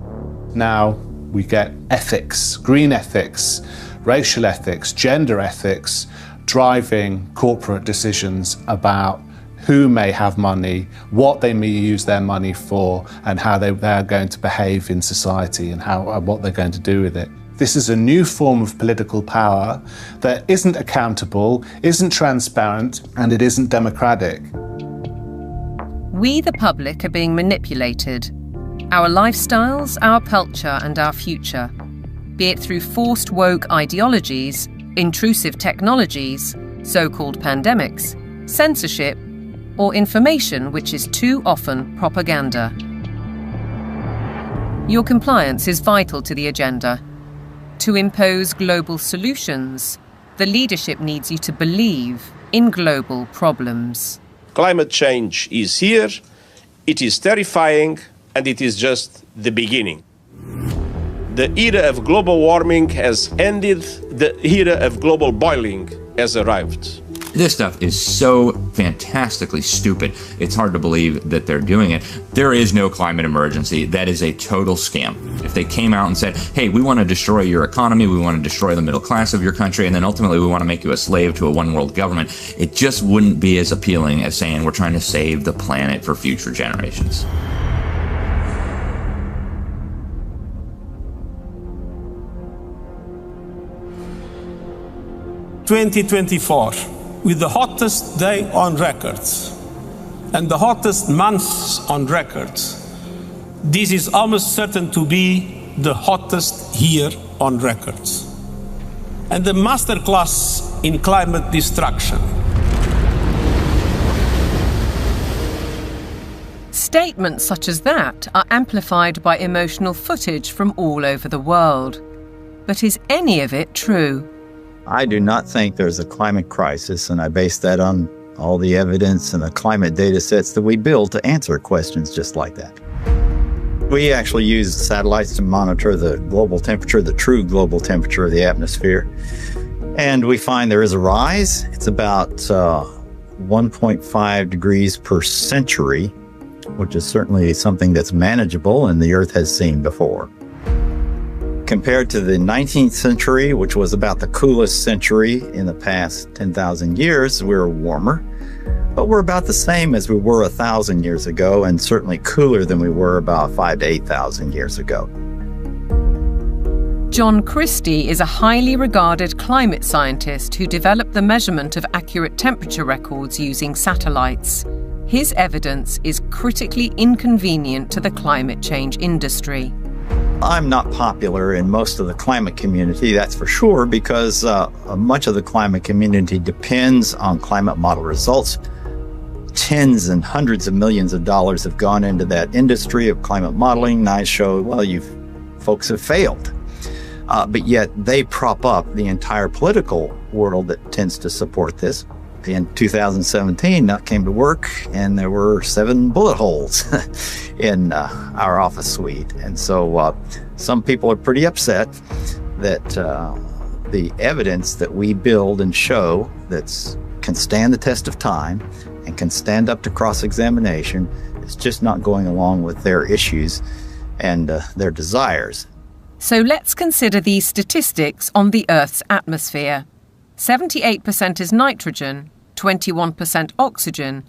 Now we get ethics, green ethics, racial ethics, gender ethics, driving corporate decisions about who may have money, what they may use their money for, and how they're going to behave in society and what they're going to do with it. This is a new form of political power that isn't accountable, isn't transparent, and it isn't democratic. We, the public, are being manipulated. Our lifestyles, our culture, and our future, be it through forced woke ideologies, intrusive technologies, so-called pandemics, censorship, or information which is too often propaganda. Your compliance is vital to the agenda. To impose global solutions, the leadership needs you to believe in global problems. Climate change is here, it is terrifying, and it is just the beginning. The era of global warming has ended, the era of global boiling has arrived. This stuff is so fantastically stupid. It's hard to believe that they're doing it. There is no climate emergency. That is a total scam. If they came out and said, hey, we want to destroy your economy, we want to destroy the middle class of your country, and then ultimately we want to make you a slave to a one world government, it just wouldn't be as appealing as saying we're trying to save the planet for future generations. "2024, with the hottest day on record and the hottest months on record, this is almost certain to be the hottest year on record. And the masterclass in climate destruction." Statements such as that are amplified by emotional footage from all over the world. But is any of it true? I do not think there's a climate crisis, and I base that on all the evidence and the climate data sets that we build to answer questions just like that. We actually use satellites to monitor the global temperature, the true global temperature of the atmosphere. And we find there is a rise. It's about 1.5 degrees per century, which is certainly something that's manageable and the Earth has seen before. Compared to the 19th century, which was about the coolest century in the past 10,000 years, we're warmer. But we're about the same as we were 1,000 years ago, and certainly cooler than we were about 5,000 to 8,000 years ago. John Christie is a highly regarded climate scientist who developed the measurement of accurate temperature records using satellites. His evidence is critically inconvenient to the climate change industry. I'm not popular in most of the climate community, that's for sure, because much of the climate community depends on climate model results. Tens and hundreds of millions of dollars have gone into that industry of climate modeling, and I show, well, you folks have failed. But yet they prop up the entire political world that tends to support this. In 2017, I came to work and there were 7 bullet holes in our office suite. And so some people are pretty upset that the evidence that we build and show that can stand the test of time and can stand up to cross-examination is just not going along with their issues and their desires. So let's consider these statistics on the Earth's atmosphere. 78% is nitrogen, 21% oxygen,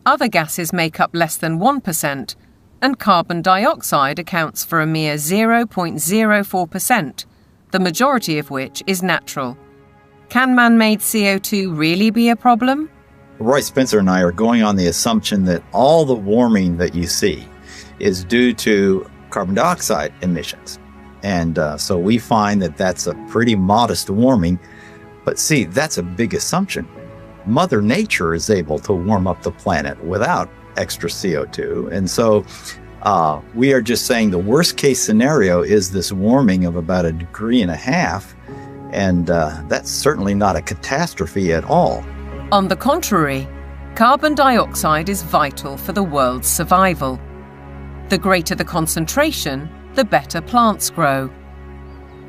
other gases make up less than 1%, and carbon dioxide accounts for a mere 0.04%, the majority of which is natural. Can man-made CO2 really be a problem? Roy Spencer and I are going on the assumption that all the warming that you see is due to carbon dioxide emissions. And so we find that that's a pretty modest warming. But see, that's a big assumption. Mother Nature is able to warm up the planet without extra CO2. And so we are just saying the worst case scenario is this warming of about 1.5 degrees. And that's certainly not a catastrophe at all. On the contrary, carbon dioxide is vital for the world's survival. The greater the concentration, the better plants grow.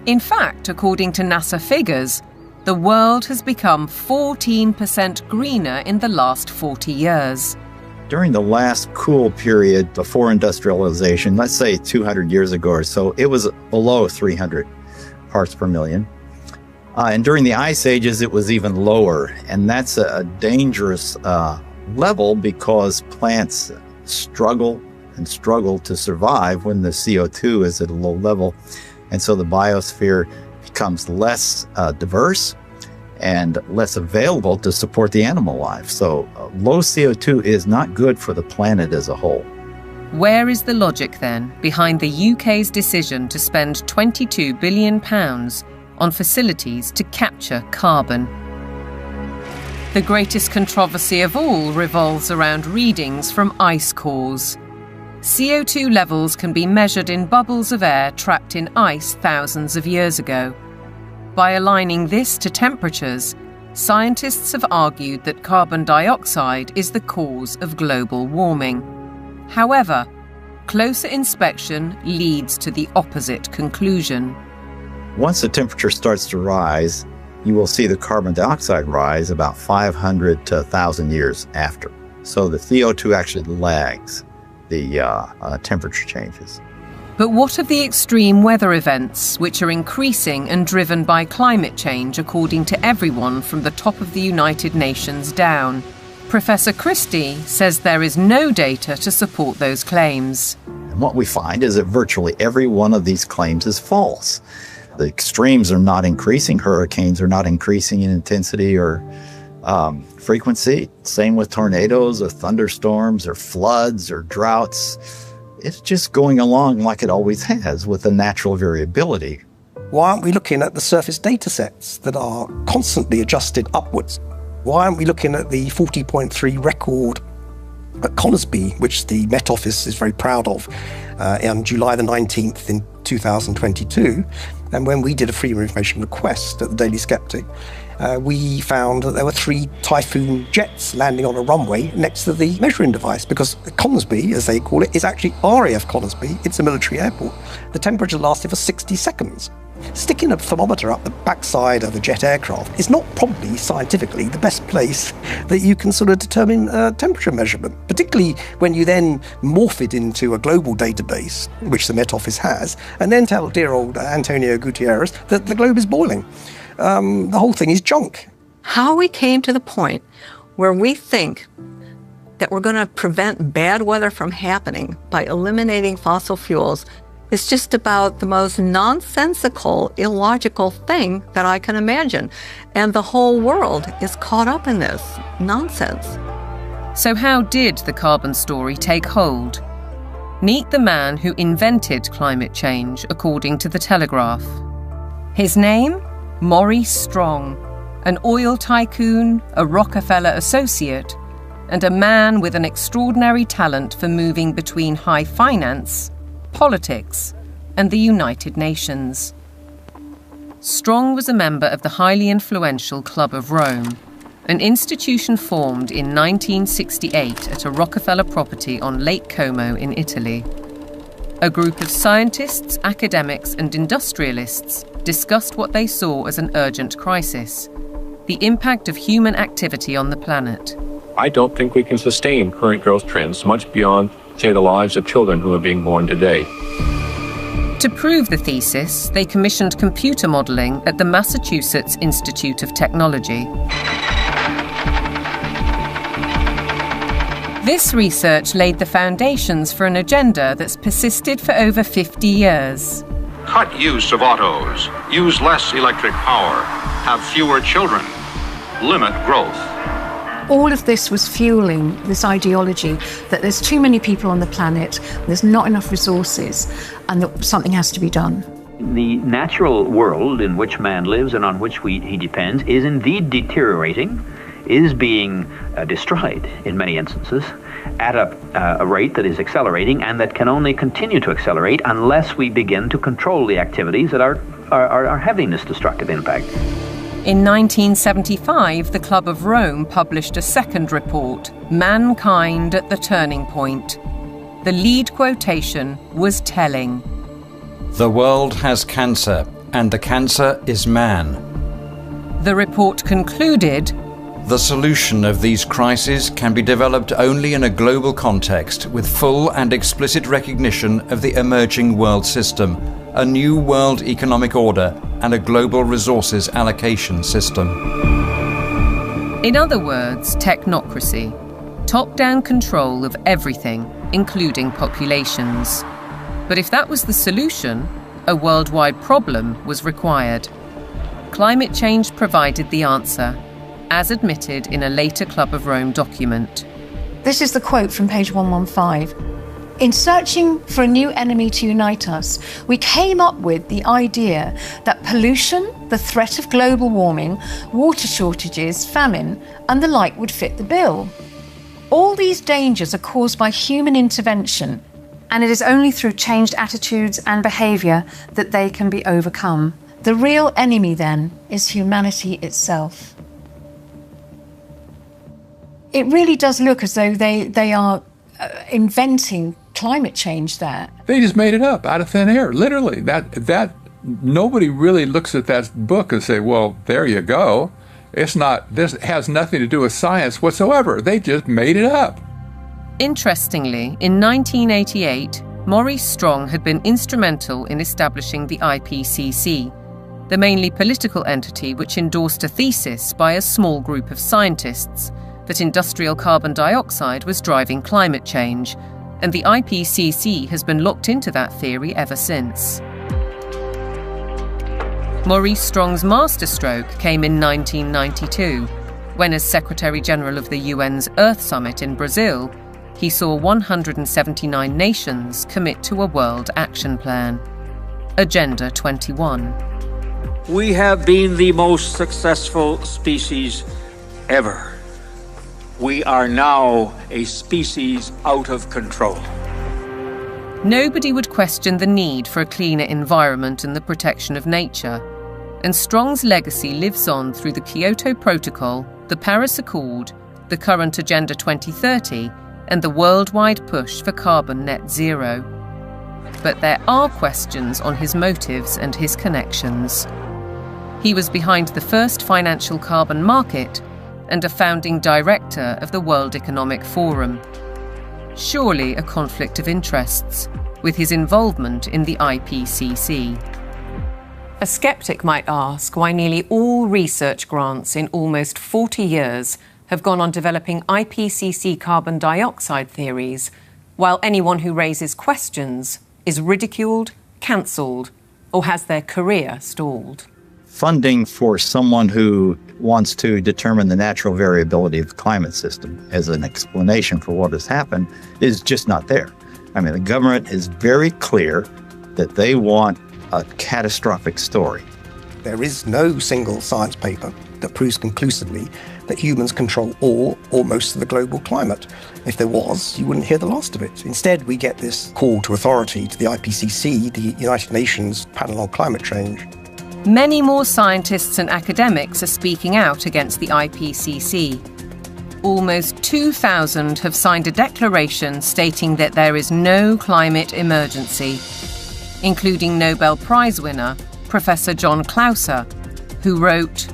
In fact, according to NASA figures, the world has become 14% greener in the last 40 years. During the last cool period before industrialization, let's say 200 years ago or so, it was below 300 parts per million. And during the ice ages, it was even lower. And that's a dangerous level because plants struggle to survive when the CO2 is at a low level. And so the biosphere becomes less diverse and less available to support the animal life. So low CO2 is not good for the planet as a whole. Where is the logic then behind the UK's decision to spend £22 billion on facilities to capture carbon? The greatest controversy of all revolves around readings from ice cores. CO2 levels can be measured in bubbles of air trapped in ice thousands of years ago. By aligning this to temperatures, scientists have argued that carbon dioxide is the cause of global warming. However, closer inspection leads to the opposite conclusion. Once the temperature starts to rise, you will see the carbon dioxide rise about 500 to 1,000 years after. So the CO2 actually lags the temperature changes. But what of the extreme weather events, which are increasing and driven by climate change, according to everyone from the top of the United Nations down? Professor Christie says there is no data to support those claims. And what we find is that virtually every one of these claims is false. The extremes are not increasing. Hurricanes are not increasing in intensity or frequency. Same with tornadoes or thunderstorms or floods or droughts. It's just going along like it always has with the natural variability. Why aren't we looking at the surface data sets that are constantly adjusted upwards? Why aren't we looking at the 40.3 record at Conisbee, which the Met Office is very proud of, on July the 19th in 2022? And when we did a freedom of information request at the Daily Sceptic, we found that there were 3 Typhoon jets landing on a runway next to the measuring device, because Conisbee, as they call it, is actually RAF Conisbee. It's a military airport. The temperature lasted for 60 seconds. Sticking a thermometer up the backside of a jet aircraft is not probably scientifically the best place that you can sort of determine temperature measurement, particularly when you then morph it into a global database, which the Met Office has, and then tell dear old Antonio Gutierrez that the globe is boiling. The whole thing is junk. How we came to the point where we think that we're going to prevent bad weather from happening by eliminating fossil fuels is just about the most nonsensical, illogical thing that I can imagine. And the whole world is caught up in this nonsense. So how did the carbon story take hold? Meet the man who invented climate change, according to The Telegraph. His name? Maurice Strong, an oil tycoon, a Rockefeller associate, and a man with an extraordinary talent for moving between high finance, politics, and the United Nations. Strong was a member of the highly influential Club of Rome, an institution formed in 1968 at a Rockefeller property on Lake Como in Italy. A group of scientists, academics, and industrialists discussed what they saw as an urgent crisis: the impact of human activity on the planet. I don't think we can sustain current growth trends much beyond, say, the lives of children who are being born today. To prove the thesis, they commissioned computer modelling at the Massachusetts Institute of Technology. This research laid the foundations for an agenda that's persisted for over 50 years. Cut use of autos, use less electric power, have fewer children, limit growth. All of this was fueling this ideology that there's too many people on the planet, there's not enough resources, and that something has to be done. The natural world in which man lives and on which he depends is indeed deteriorating, is being destroyed in many instances at a rate that is accelerating and that can only continue to accelerate unless we begin to control the activities that are having this destructive impact. In 1975, the Club of Rome published a second report, Mankind at the Turning Point. The lead quotation was telling. The world has cancer, and the cancer is man. The report concluded, the solution of these crises can be developed only in a global context with full and explicit recognition of the emerging world system, a new world economic order, and a global resources allocation system. In other words, technocracy, top-down control of everything, including populations. But if that was the solution, a worldwide problem was required. Climate change provided the answer, as admitted in a later Club of Rome document. This is the quote from page 115. In searching for a new enemy to unite us, we came up with the idea that pollution, the threat of global warming, water shortages, famine, and the like would fit the bill. All these dangers are caused by human intervention, and it is only through changed attitudes and behaviour that they can be overcome. The real enemy, then, is humanity itself. It really does look as though they are inventing climate change there. They just made it up out of thin air, literally. That nobody really looks at that book and say, well, there you go. This has nothing to do with science whatsoever. They just made it up. Interestingly, in 1988, Maurice Strong had been instrumental in establishing the IPCC, the mainly political entity which endorsed a thesis by a small group of scientists that industrial carbon dioxide was driving climate change, and the IPCC has been locked into that theory ever since. Maurice Strong's masterstroke came in 1992, when as Secretary-General of the UN's Earth Summit in Brazil, he saw 179 nations commit to a world action plan, Agenda 21. We have been the most successful species ever. We are now a species out of control. Nobody would question the need for a cleaner environment and the protection of nature, and Strong's legacy lives on through the Kyoto Protocol, the Paris Accord, the current Agenda 2030, and the worldwide push for carbon net zero. But there are questions on his motives and his connections. He was behind the first financial carbon market and a founding director of the World Economic Forum. Surely a conflict of interests with his involvement in the IPCC. A skeptic might ask why nearly all research grants in almost 40 years have gone on developing IPCC carbon dioxide theories, while anyone who raises questions is ridiculed, cancelled, or has their career stalled. Funding for someone who wants to determine the natural variability of the climate system as an explanation for what has happened is just not there. I mean, the government is very clear that they want a catastrophic story. There is no single science paper that proves conclusively that humans control all or most of the global climate. If there was, you wouldn't hear the last of it. Instead, we get this call to authority to the IPCC, the United Nations Panel on Climate Change. Many more scientists and academics are speaking out against the IPCC. Almost 2,000 have signed a declaration stating that there is no climate emergency, including Nobel Prize winner Professor John Clauser, who wrote,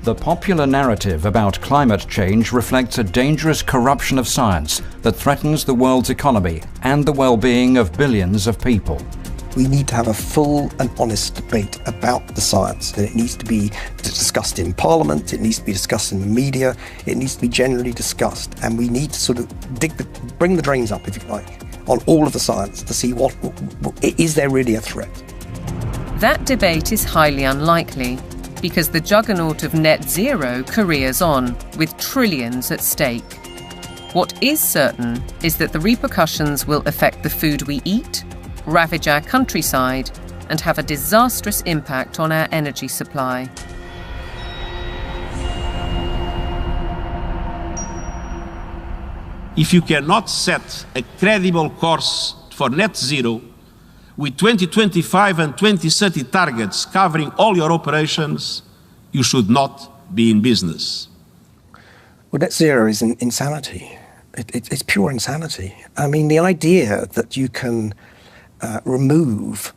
"The popular narrative about climate change reflects a dangerous corruption of science that threatens the world's economy and the well-being of billions of people." We need to have a full and honest debate about the science, and it needs to be discussed in Parliament, it needs to be discussed in the media, it needs to be generally discussed, and we need to sort of bring the drains up, if you like, on all of the science to see what is there really a threat. That debate is highly unlikely, because the juggernaut of net zero careers on, with trillions at stake. What is certain is that the repercussions will affect the food we eat, ravage our countryside, and have a disastrous impact on our energy supply. If you cannot set a credible course for net zero, with 2025 and 2030 targets covering all your operations, you should not be in business. Well, net zero is insanity. It's pure insanity. I mean, the idea that you can remove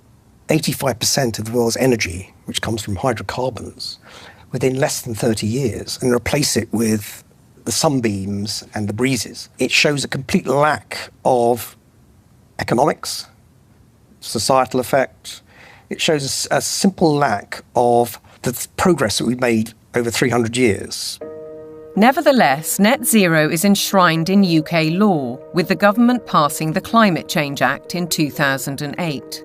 85% of the world's energy, which comes from hydrocarbons, within less than 30 years and replace it with the sunbeams and the breezes, it shows a complete lack of economics, societal effect. It shows a simple lack of the progress that we've made over 300 years. Nevertheless, net zero is enshrined in UK law, with the government passing the Climate Change Act in 2008.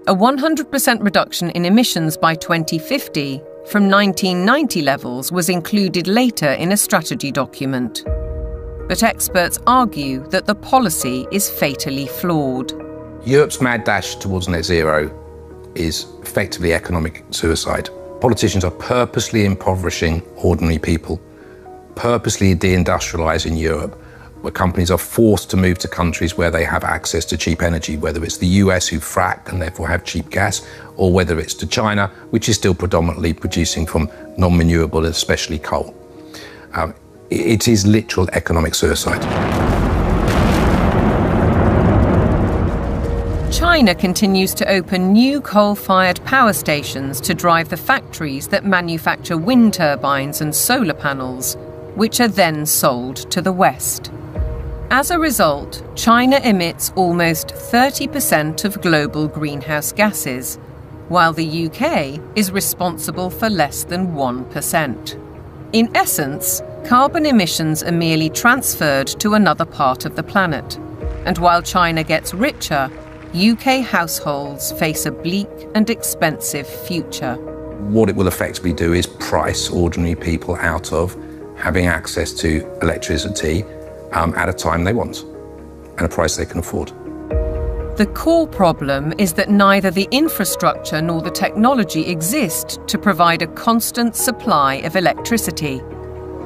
A 100% reduction in emissions by 2050 from 1990 levels was included later in a strategy document. But experts argue that the policy is fatally flawed. Europe's mad dash towards net zero is effectively economic suicide. Politicians are purposely impoverishing ordinary people, purposely deindustrialising Europe, where companies are forced to move to countries where they have access to cheap energy, whether it's the US who frack and therefore have cheap gas, or whether it's to China, which is still predominantly producing from non-renewable, especially coal. It is literal economic suicide. China continues to open new coal-fired power stations to drive the factories that manufacture wind turbines and solar panels, which are then sold to the West. As a result, China emits almost 30% of global greenhouse gases, while the UK is responsible for less than 1%. In essence, carbon emissions are merely transferred to another part of the planet. And while China gets richer, UK households face a bleak and expensive future. What it will effectively do is price ordinary people out of having access to electricity at a time they want, and a price they can afford. The core problem is that neither the infrastructure nor the technology exist to provide a constant supply of electricity.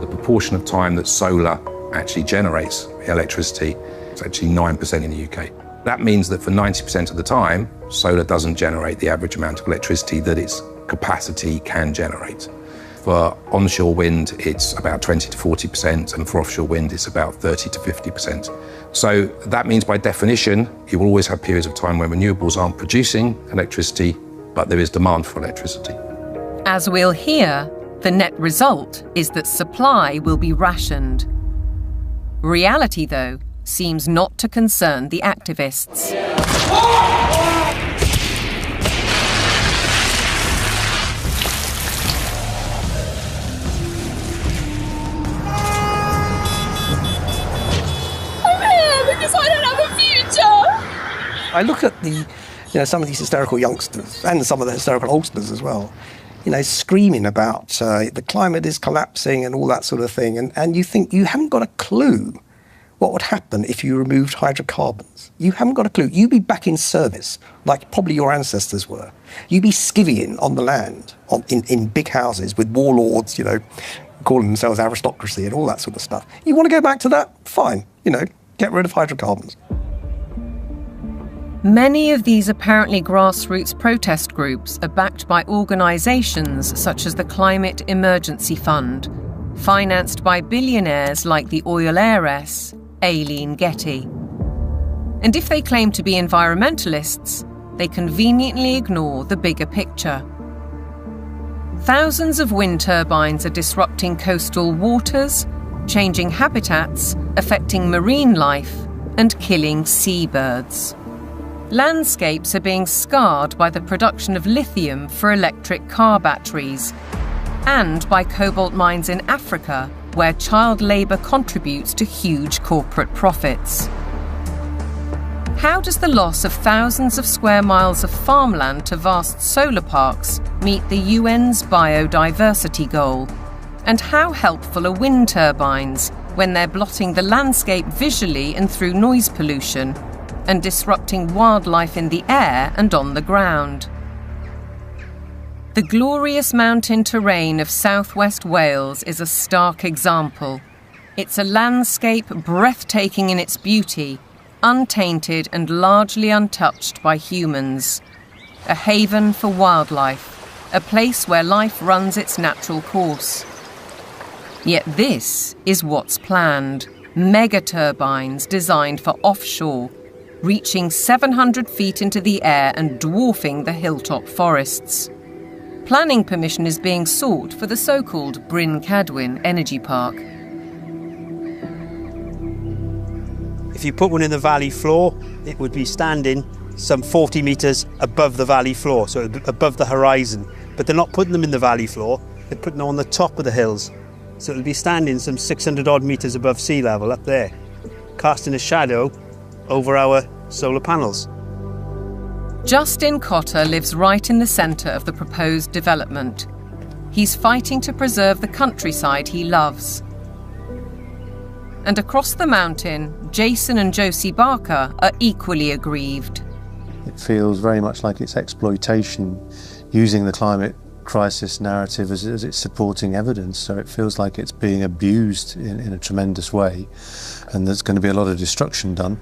The proportion of time that solar actually generates electricity is actually 9% in the UK. That means that for 90% of the time, solar doesn't generate the average amount of electricity that its capacity can generate. For onshore wind, it's about 20 to 40%, and for offshore wind, it's about 30 to 50%. So that means, by definition, you will always have periods of time when renewables aren't producing electricity, but there is demand for electricity. As we'll hear, the net result is that supply will be rationed. Reality, though, seems not to concern the activists. I look at some of these hysterical youngsters and some of the hysterical oldsters as well, screaming about the climate is collapsing and all that sort of thing. And you think you haven't got a clue what would happen if you removed hydrocarbons. You haven't got a clue. You'd be back in service, like probably your ancestors were. You'd be skivvying on the land, in big houses with warlords, calling themselves aristocracy and all that sort of stuff. You want to go back to that? Fine. Get rid of hydrocarbons. Many of these apparently grassroots protest groups are backed by organisations such as the Climate Emergency Fund, financed by billionaires like the oil heiress Aileen Getty. And if they claim to be environmentalists, they conveniently ignore the bigger picture. Thousands of wind turbines are disrupting coastal waters, changing habitats, affecting marine life, and killing seabirds. Landscapes are being scarred by the production of lithium for electric car batteries, and by cobalt mines in Africa, where child labour contributes to huge corporate profits. How does the loss of thousands of square miles of farmland to vast solar parks meet the UN's biodiversity goal? And how helpful are wind turbines when they're blotting the landscape visually and through noise pollution, and disrupting wildlife in the air and on the ground? The glorious mountain terrain of southwest Wales is a stark example. It's a landscape breathtaking in its beauty, untainted and largely untouched by humans. A haven for wildlife, a place where life runs its natural course. Yet this is what's planned: mega turbines designed for offshore, reaching 700 feet into the air and dwarfing the hilltop forests. Planning permission is being sought for the so-called Bryn Cadwyn Energy Park. If you put one in the valley floor, it would be standing some 40 metres above the valley floor, so above the horizon. But they're not putting them in the valley floor, they're putting them on the top of the hills. So it'll be standing some 600 odd metres above sea level up there, casting a shadow over our solar panels. Justin Cotter lives right in the centre of the proposed development. He's fighting to preserve the countryside he loves. And across the mountain, Jason and Josie Barker are equally aggrieved. It feels very much like it's exploitation, using the climate crisis narrative as its supporting evidence. So it feels like it's being abused in a tremendous way, and there's going to be a lot of destruction done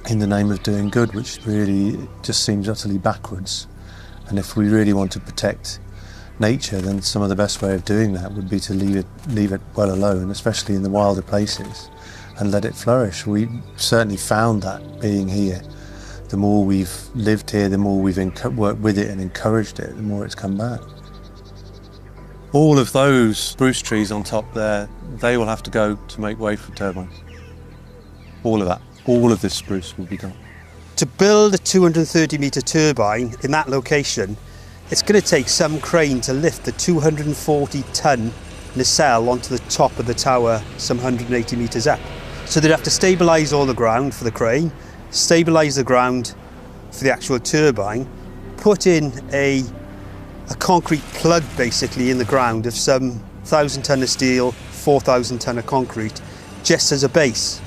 in the name of doing good, which really just seems utterly backwards. And if we really want to protect nature, then some of the best way of doing that would be to leave it well alone, especially in the wilder places, and let it flourish. We certainly found that being here. The more we've lived here, the more we've worked with it and encouraged it, the more it's come back. All of those spruce trees on top there, they will have to go to make way for turbines. All of that. All of this spruce will be gone. To build a 230-metre turbine in that location, it's going to take some crane to lift the 240-tonne nacelle onto the top of the tower some 180 metres up. So they'd have to stabilise all the ground for the crane, stabilise the ground for the actual turbine, put in a concrete plug basically in the ground of some 1,000 tonne of steel, 4,000 tonne of concrete, just as a base.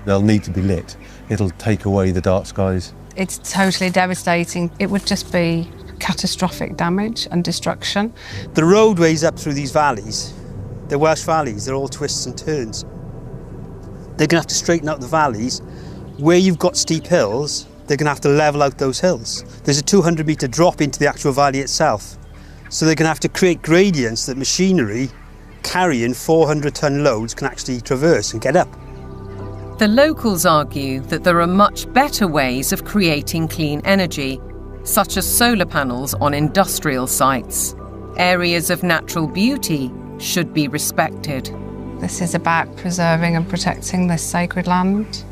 They'll need to be lit. It'll take away the dark skies. It's totally devastating. It would just be catastrophic damage and destruction. The roadways up through these valleys, the Welsh valleys, they're all twists and turns. They're going to have to straighten out the valleys. Where you've got steep hills, they're going to have to level out those hills. There's a 200-metre drop into the actual valley itself. So they're going to have to create gradients that machinery carrying 400-tonne loads can actually traverse and get up. The locals argue that there are much better ways of creating clean energy, such as solar panels on industrial sites. Areas of natural beauty should be respected. This is about preserving and protecting this sacred land.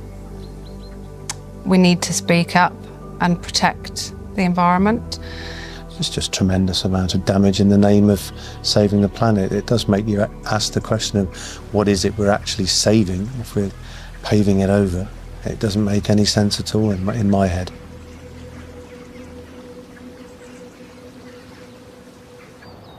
We need to speak up and protect the environment. It's just tremendous amount of damage in the name of saving the planet. It does make you ask the question of what is it we're actually saving if we're paving it over. It doesn't make any sense at all in my head.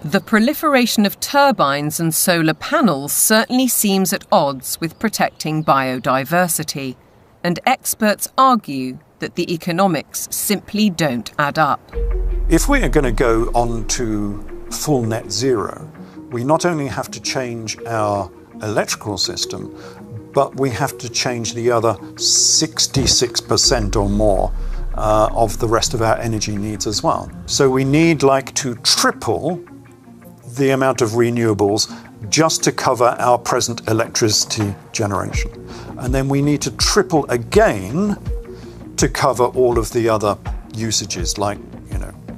The proliferation of turbines and solar panels certainly seems at odds with protecting biodiversity, and experts argue that the economics simply don't add up. If we are going to go on to full net zero, we not only have to change our electrical system, but we have to change the other 66% or more of the rest of our energy needs as well. So we need to triple the amount of renewables just to cover our present electricity generation. And then we need to triple again to cover all of the other usages like,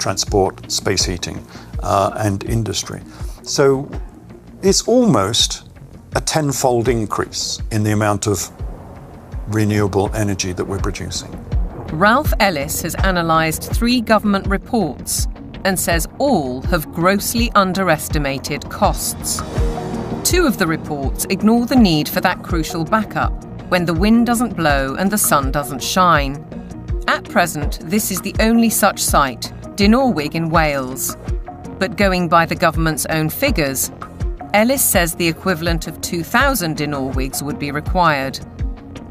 transport, space heating, and industry. So it's almost a tenfold increase in the amount of renewable energy that we're producing. Ralph Ellis has analysed 3 government reports and says all have grossly underestimated costs. 2 of the reports ignore the need for that crucial backup when the wind doesn't blow and the sun doesn't shine. At present, this is the only such site, Dinorwig in Wales. But going by the government's own figures, Ellis says the equivalent of 2,000 Dinorwigs would be required.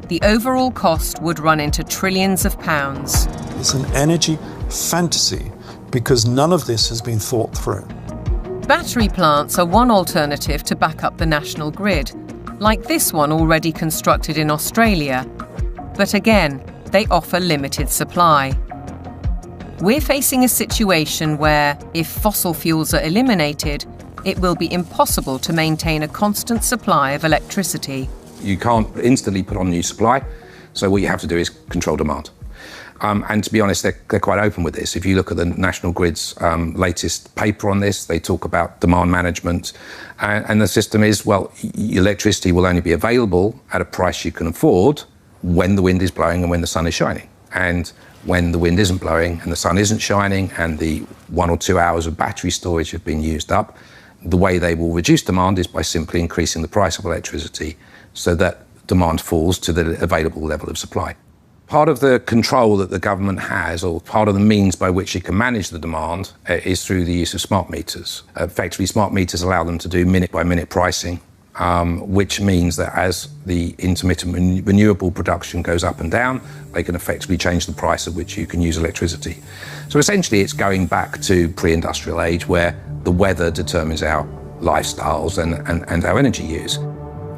The overall cost would run into trillions of pounds. It's an energy fantasy because none of this has been thought through. Battery plants are one alternative to back up the national grid, like this one already constructed in Australia. But again, they offer limited supply. We're facing a situation where, if fossil fuels are eliminated, it will be impossible to maintain a constant supply of electricity. You can't instantly put on new supply, so what you have to do is control demand. And to be honest, they're quite open with this. If you look at the National Grid's latest paper on this, they talk about demand management. And the system is, electricity will only be available at a price you can afford when the wind is blowing and when the sun is shining. And when the wind isn't blowing and the sun isn't shining and the 1 or 2 hours of battery storage have been used up, the way they will reduce demand is by simply increasing the price of electricity so that demand falls to the available level of supply. Part of the control that the government has, or part of the means by which it can manage the demand, is through the use of smart meters. Effectively, smart meters allow them to do minute-by-minute pricing, which means that as the intermittent renewable production goes up and down, they can effectively change the price at which you can use electricity. So essentially, it's going back to pre-industrial age where the weather determines our lifestyles and our energy use.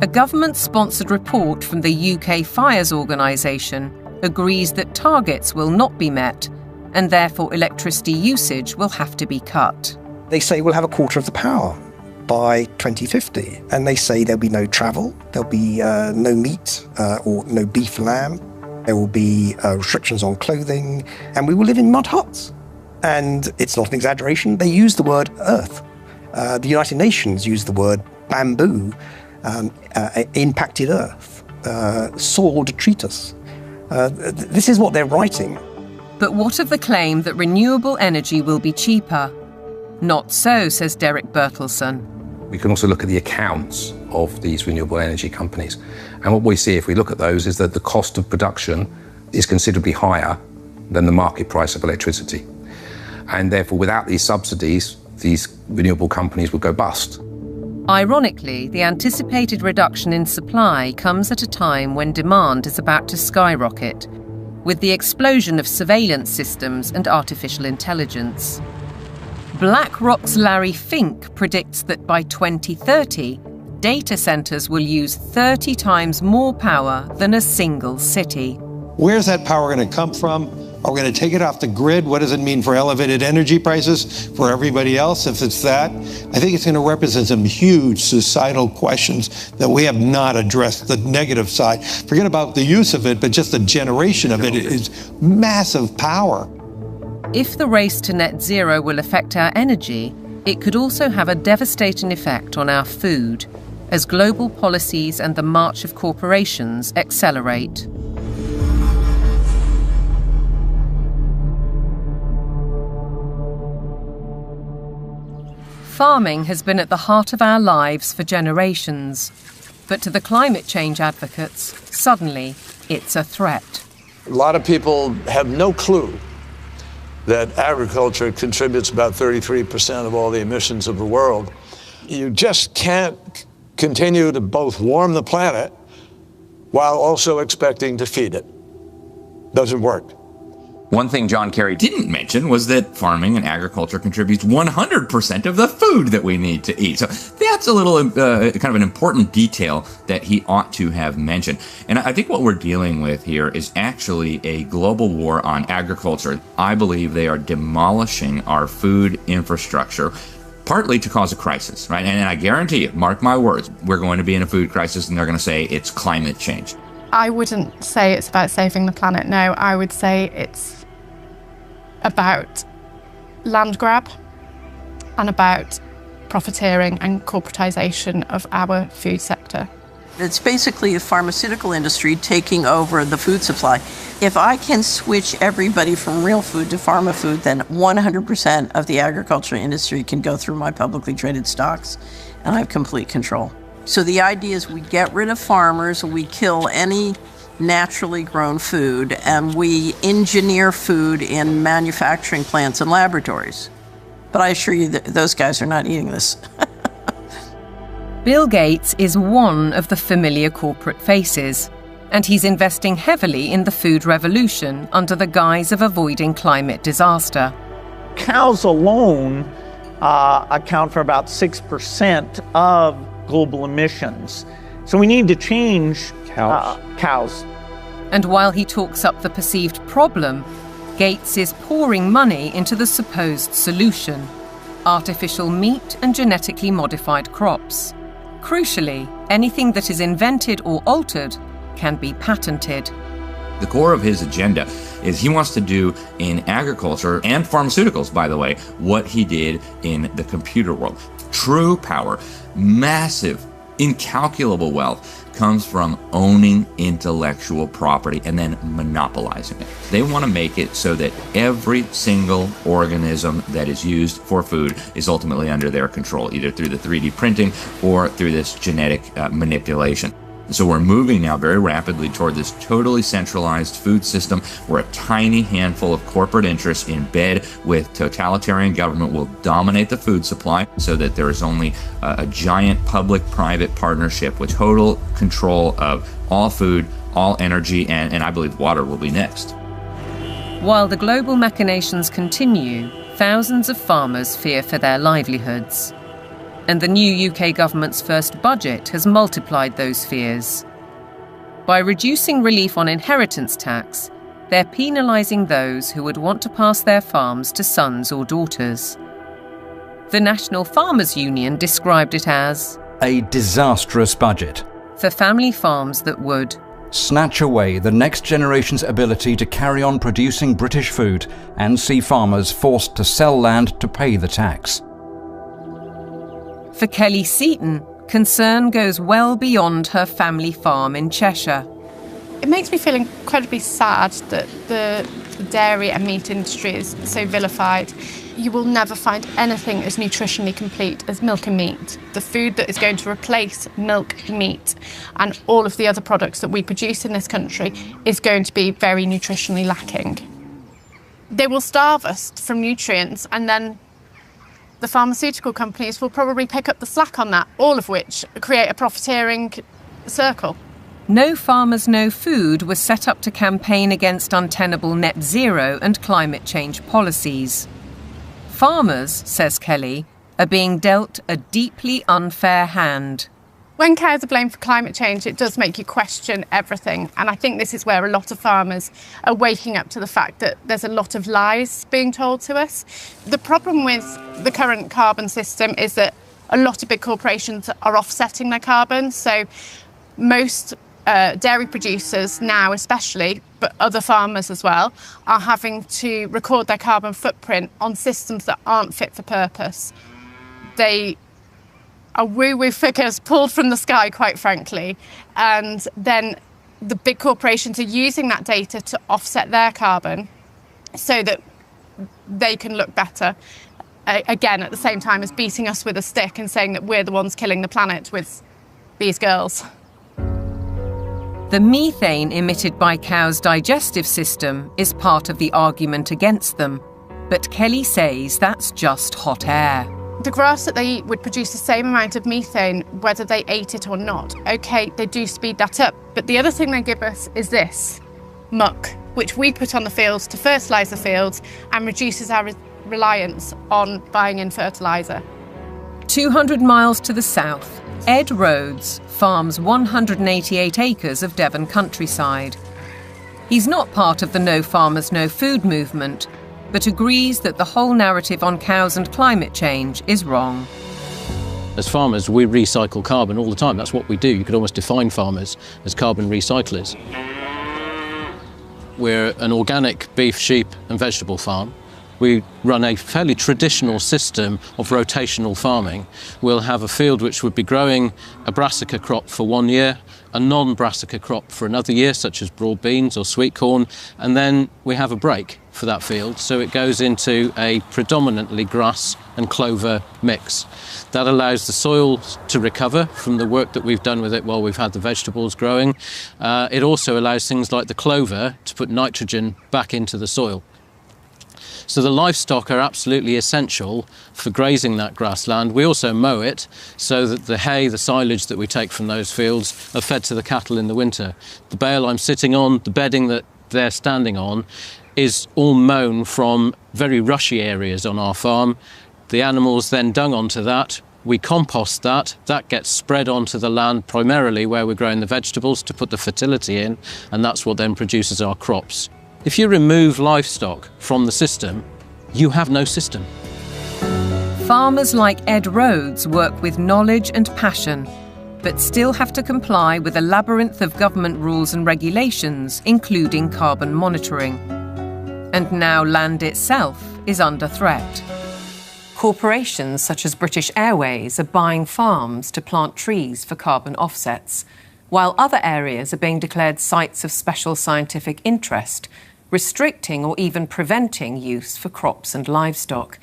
A government-sponsored report from the UK Fires Organisation agrees that targets will not be met and therefore electricity usage will have to be cut. They say we'll have a quarter of the power by 2050, and they say there'll be no travel, there'll be no meat or no beef lamb. There will be restrictions on clothing, and we will live in mud huts. And it's not an exaggeration. They use the word earth. The United Nations use the word bamboo, impacted earth, soil detritus. This is what they're writing. But what of the claim that renewable energy will be cheaper? Not so, says Derek Bertelsen. We can also look at the accounts of these renewable energy companies. And what we see if we look at those is that the cost of production is considerably higher than the market price of electricity. And therefore, without these subsidies, these renewable companies would go bust. Ironically, the anticipated reduction in supply comes at a time when demand is about to skyrocket, with the explosion of surveillance systems and artificial intelligence. BlackRock's Larry Fink predicts that by 2030, data centers will use 30 times more power than a single city. Where's that power going to come from? Are we going to take it off the grid? What does it mean for elevated energy prices for everybody else if it's that? I think it's going to represent some huge societal questions that we have not addressed, the negative side. Forget about the use of it, but just the generation of it is massive power. If the race to net zero will affect our energy, it could also have a devastating effect on our food, as global policies and the march of corporations accelerate. Farming has been at the heart of our lives for generations. But to the climate change advocates, suddenly it's a threat. A lot of people have no clue that agriculture contributes about 33% of all the emissions of the world. You just can't continue to both warm the planet while also expecting to feed it. Doesn't work. One thing John Kerry didn't mention was that farming and agriculture contributes 100% of the food that we need to eat. So that's a little kind of an important detail that he ought to have mentioned. And I think what we're dealing with here is actually a global war on agriculture. I believe they are demolishing our food infrastructure, partly to cause a crisis, right? And I guarantee you, mark my words, we're going to be in a food crisis and they're going to say it's climate change. I wouldn't say it's about saving the planet, no. I would say it's about land grab and about profiteering and corporatization of our food sector. It's basically the pharmaceutical industry taking over the food supply. If I can switch everybody from real food to pharma food, then 100% of the agriculture industry can go through my publicly traded stocks, and I have complete control. So the idea is we get rid of farmers, we kill any naturally grown food, and we engineer food in manufacturing plants and laboratories. But I assure you that those guys are not eating this. Bill Gates is one of the familiar corporate faces, and he's investing heavily in the food revolution under the guise of avoiding climate disaster. Cows alone account for about 6% of global emissions. So we need to change cows. And while he talks up the perceived problem, Gates is pouring money into the supposed solution: artificial meat and genetically modified crops. Crucially, anything that is invented or altered can be patented. The core of his agenda is he wants to do in agriculture and pharmaceuticals, by the way, what he did in the computer world. True power, massive, incalculable wealth comes from owning intellectual property and then monopolizing it. They want to make it so that every single organism that is used for food is ultimately under their control, either through the 3D printing or through this genetic manipulation. So we're moving now very rapidly toward this totally centralized food system where a tiny handful of corporate interests in bed with totalitarian government will dominate the food supply so that there is only a giant public-private partnership with total control of all food, all energy, and I believe water will be next. While the global machinations continue, thousands of farmers fear for their livelihoods. And the new UK government's first budget has multiplied those fears. By reducing relief on inheritance tax, they're penalising those who would want to pass their farms to sons or daughters. The National Farmers Union described it as a disastrous budget for family farms that would snatch away the next generation's ability to carry on producing British food and see farmers forced to sell land to pay the tax. For Kelly Seaton, concern goes well beyond her family farm in Cheshire. It makes me feel incredibly sad that the dairy and meat industry is so vilified. You will never find anything as nutritionally complete as milk and meat. The food that is going to replace milk, meat, and all of the other products that we produce in this country is going to be very nutritionally lacking. They will starve us from nutrients, and then the pharmaceutical companies will probably pick up the slack on that, all of which create a profiteering circle. No Farmers, No Food was set up to campaign against untenable net zero and climate change policies. Farmers, says Kelly, are being dealt a deeply unfair hand. When cows are blamed for climate change, it does make you question everything. And I think this is where a lot of farmers are waking up to the fact that there's a lot of lies being told to us. The problem with the current carbon system is that a lot of big corporations are offsetting their carbon. So most dairy producers now especially, but other farmers as well, are having to record their carbon footprint on systems that aren't fit for purpose. They are woo-woo figures pulled from the sky, quite frankly, and then the big corporations are using that data to offset their carbon so that they can look better, again, at the same time as beating us with a stick and saying that we're the ones killing the planet with these girls. The methane emitted by cows' digestive system is part of the argument against them, but Kelly says that's just hot air. The grass that they eat would produce the same amount of methane whether they ate it or not. OK, they do speed that up, but the other thing they give us is this, muck, which we put on the fields to fertilise the fields and reduces our reliance on buying in fertiliser. 200 miles to the south, Ed Rhodes farms 188 acres of Devon countryside. He's not part of the No Farmers, No Food movement, but agrees that the whole narrative on cows and climate change is wrong. As farmers, we recycle carbon all the time. That's what we do. You could almost define farmers as carbon recyclers. We're an organic beef, sheep and vegetable farm. We run a fairly traditional system of rotational farming. We'll have a field which would be growing a brassica crop for 1 year, a non-brassica crop for another year, such as broad beans or sweet corn, and then we have a break for that field, so it goes into a predominantly grass and clover mix. That allows the soil to recover from the work that we've done with it while we've had the vegetables growing. It also allows things like the clover to put nitrogen back into the soil. So the livestock are absolutely essential for grazing that grassland. We also mow it so that the hay, the silage that we take from those fields are fed to the cattle in the winter. The bale I'm sitting on, the bedding that they're standing on, is all mown from very rushy areas on our farm. The animals then dung onto that. We compost that. That gets spread onto the land primarily where we're growing the vegetables to put the fertility in, and that's what then produces our crops. If you remove livestock from the system, you have no system. Farmers like Ed Rhodes work with knowledge and passion, but still have to comply with a labyrinth of government rules and regulations, including carbon monitoring. And now land itself is under threat. Corporations such as British Airways are buying farms to plant trees for carbon offsets, while other areas are being declared sites of special scientific interest, restricting or even preventing use for crops and livestock.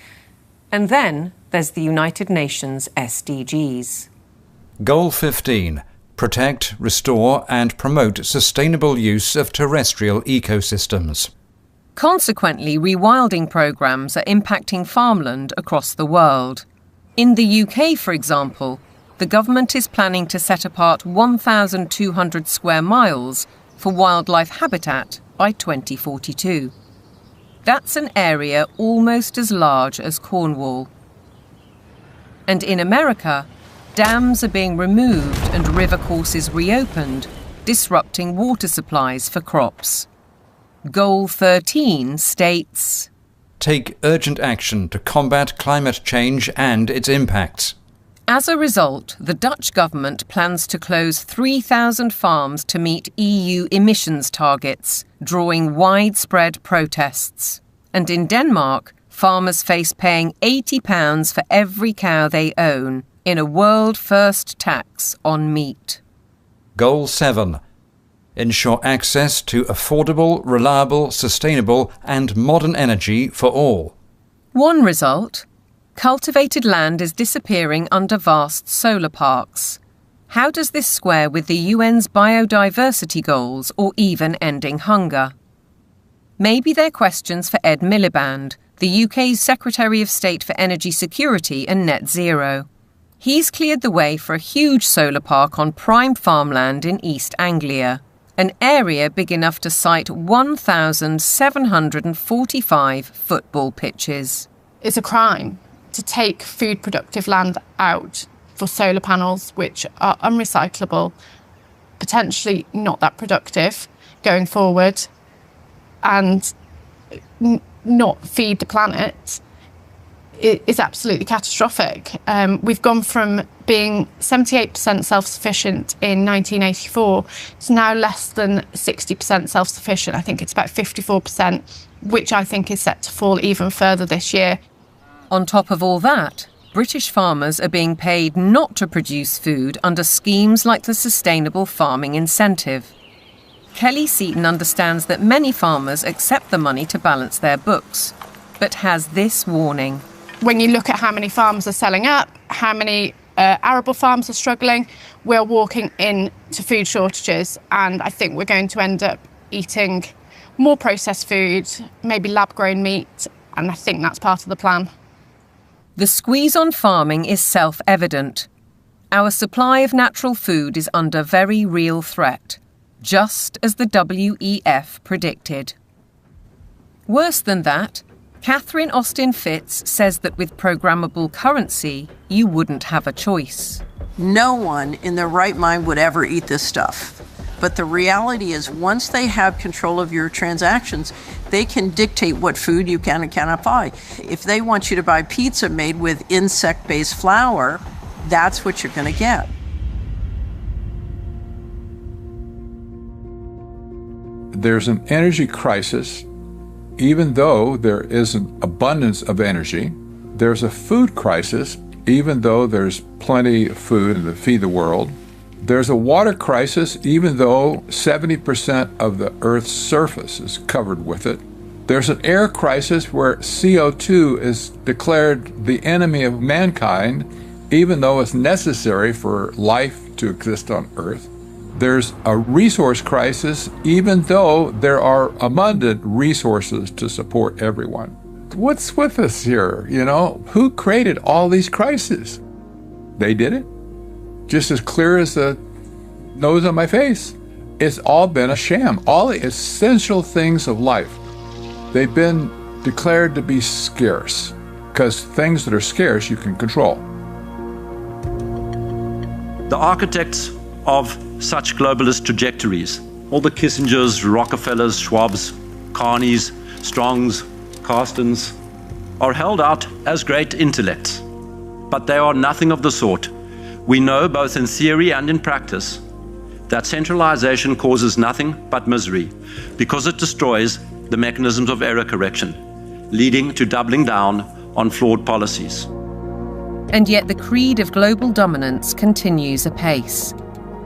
And then there's the United Nations SDGs. Goal 15. Protect, restore and promote sustainable use of terrestrial ecosystems. Consequently, rewilding programmes are impacting farmland across the world. In the UK, for example, the government is planning to set apart 1,200 square miles for wildlife habitat by 2042. That's an area almost as large as Cornwall. And in America, dams are being removed and river courses reopened, disrupting water supplies for crops. Goal 13 states, take urgent action to combat climate change and its impacts. As a result, the Dutch government plans to close 3,000 farms to meet EU emissions targets, drawing widespread protests. And in Denmark, farmers face paying £80 for every cow they own in a world-first tax on meat. Goal 7. Ensure access to affordable, reliable, sustainable and modern energy for all. One result: cultivated land is disappearing under vast solar parks. How does this square with the UN's biodiversity goals or even ending hunger? Maybe they're questions for Ed Miliband, the UK's Secretary of State for Energy Security and Net Zero. He's cleared the way for a huge solar park on prime farmland in East Anglia, an area big enough to site 1,745 football pitches. It's a crime to take food productive land out for solar panels, which are unrecyclable, potentially not that productive going forward, and not feed the planet. It is absolutely catastrophic. We've gone from being 78% self-sufficient in 1984 to now less than 60% self-sufficient. I think it's about 54%, which I think is set to fall even further this year. On top of all that, British farmers are being paid not to produce food under schemes like the Sustainable Farming Incentive. Kelly Seaton understands that many farmers accept the money to balance their books, but has this warning. When you look at how many farms are selling up, how many arable farms are struggling, we're walking into food shortages, and I think we're going to end up eating more processed food, maybe lab-grown meat, and I think that's part of the plan. The squeeze on farming is self-evident. Our supply of natural food is under very real threat, just as the WEF predicted. Worse than that, Catherine Austin Fitz says that with programmable currency, you wouldn't have a choice. No one in their right mind would ever eat this stuff. But the reality is, once they have control of your transactions, they can dictate what food you can and cannot buy. If they want you to buy pizza made with insect-based flour, that's what you're going to get. There's an energy crisis. Even though there is an abundance of energy, there's a food crisis, even though there's plenty of food to feed the world. There's a water crisis, even though 70% of the Earth's surface is covered with it. There's an air crisis where CO2 is declared the enemy of mankind, even though it's necessary for life to exist on Earth. There's a resource crisis, even though there are abundant resources to support everyone. What's with us here, you know? Who created all these crises? They did it. Just as clear as the nose on my face. It's all been a sham. All the essential things of life, they've been declared to be scarce, because things that are scarce you can control. The architects of such globalist trajectories, all the Kissingers, Rockefellers, Schwabs, Carneys, Strongs, Carstens, are held out as great intellects, but they are nothing of the sort. We know, both in theory and in practice, that centralization causes nothing but misery because it destroys the mechanisms of error correction, leading to doubling down on flawed policies. And yet the creed of global dominance continues apace.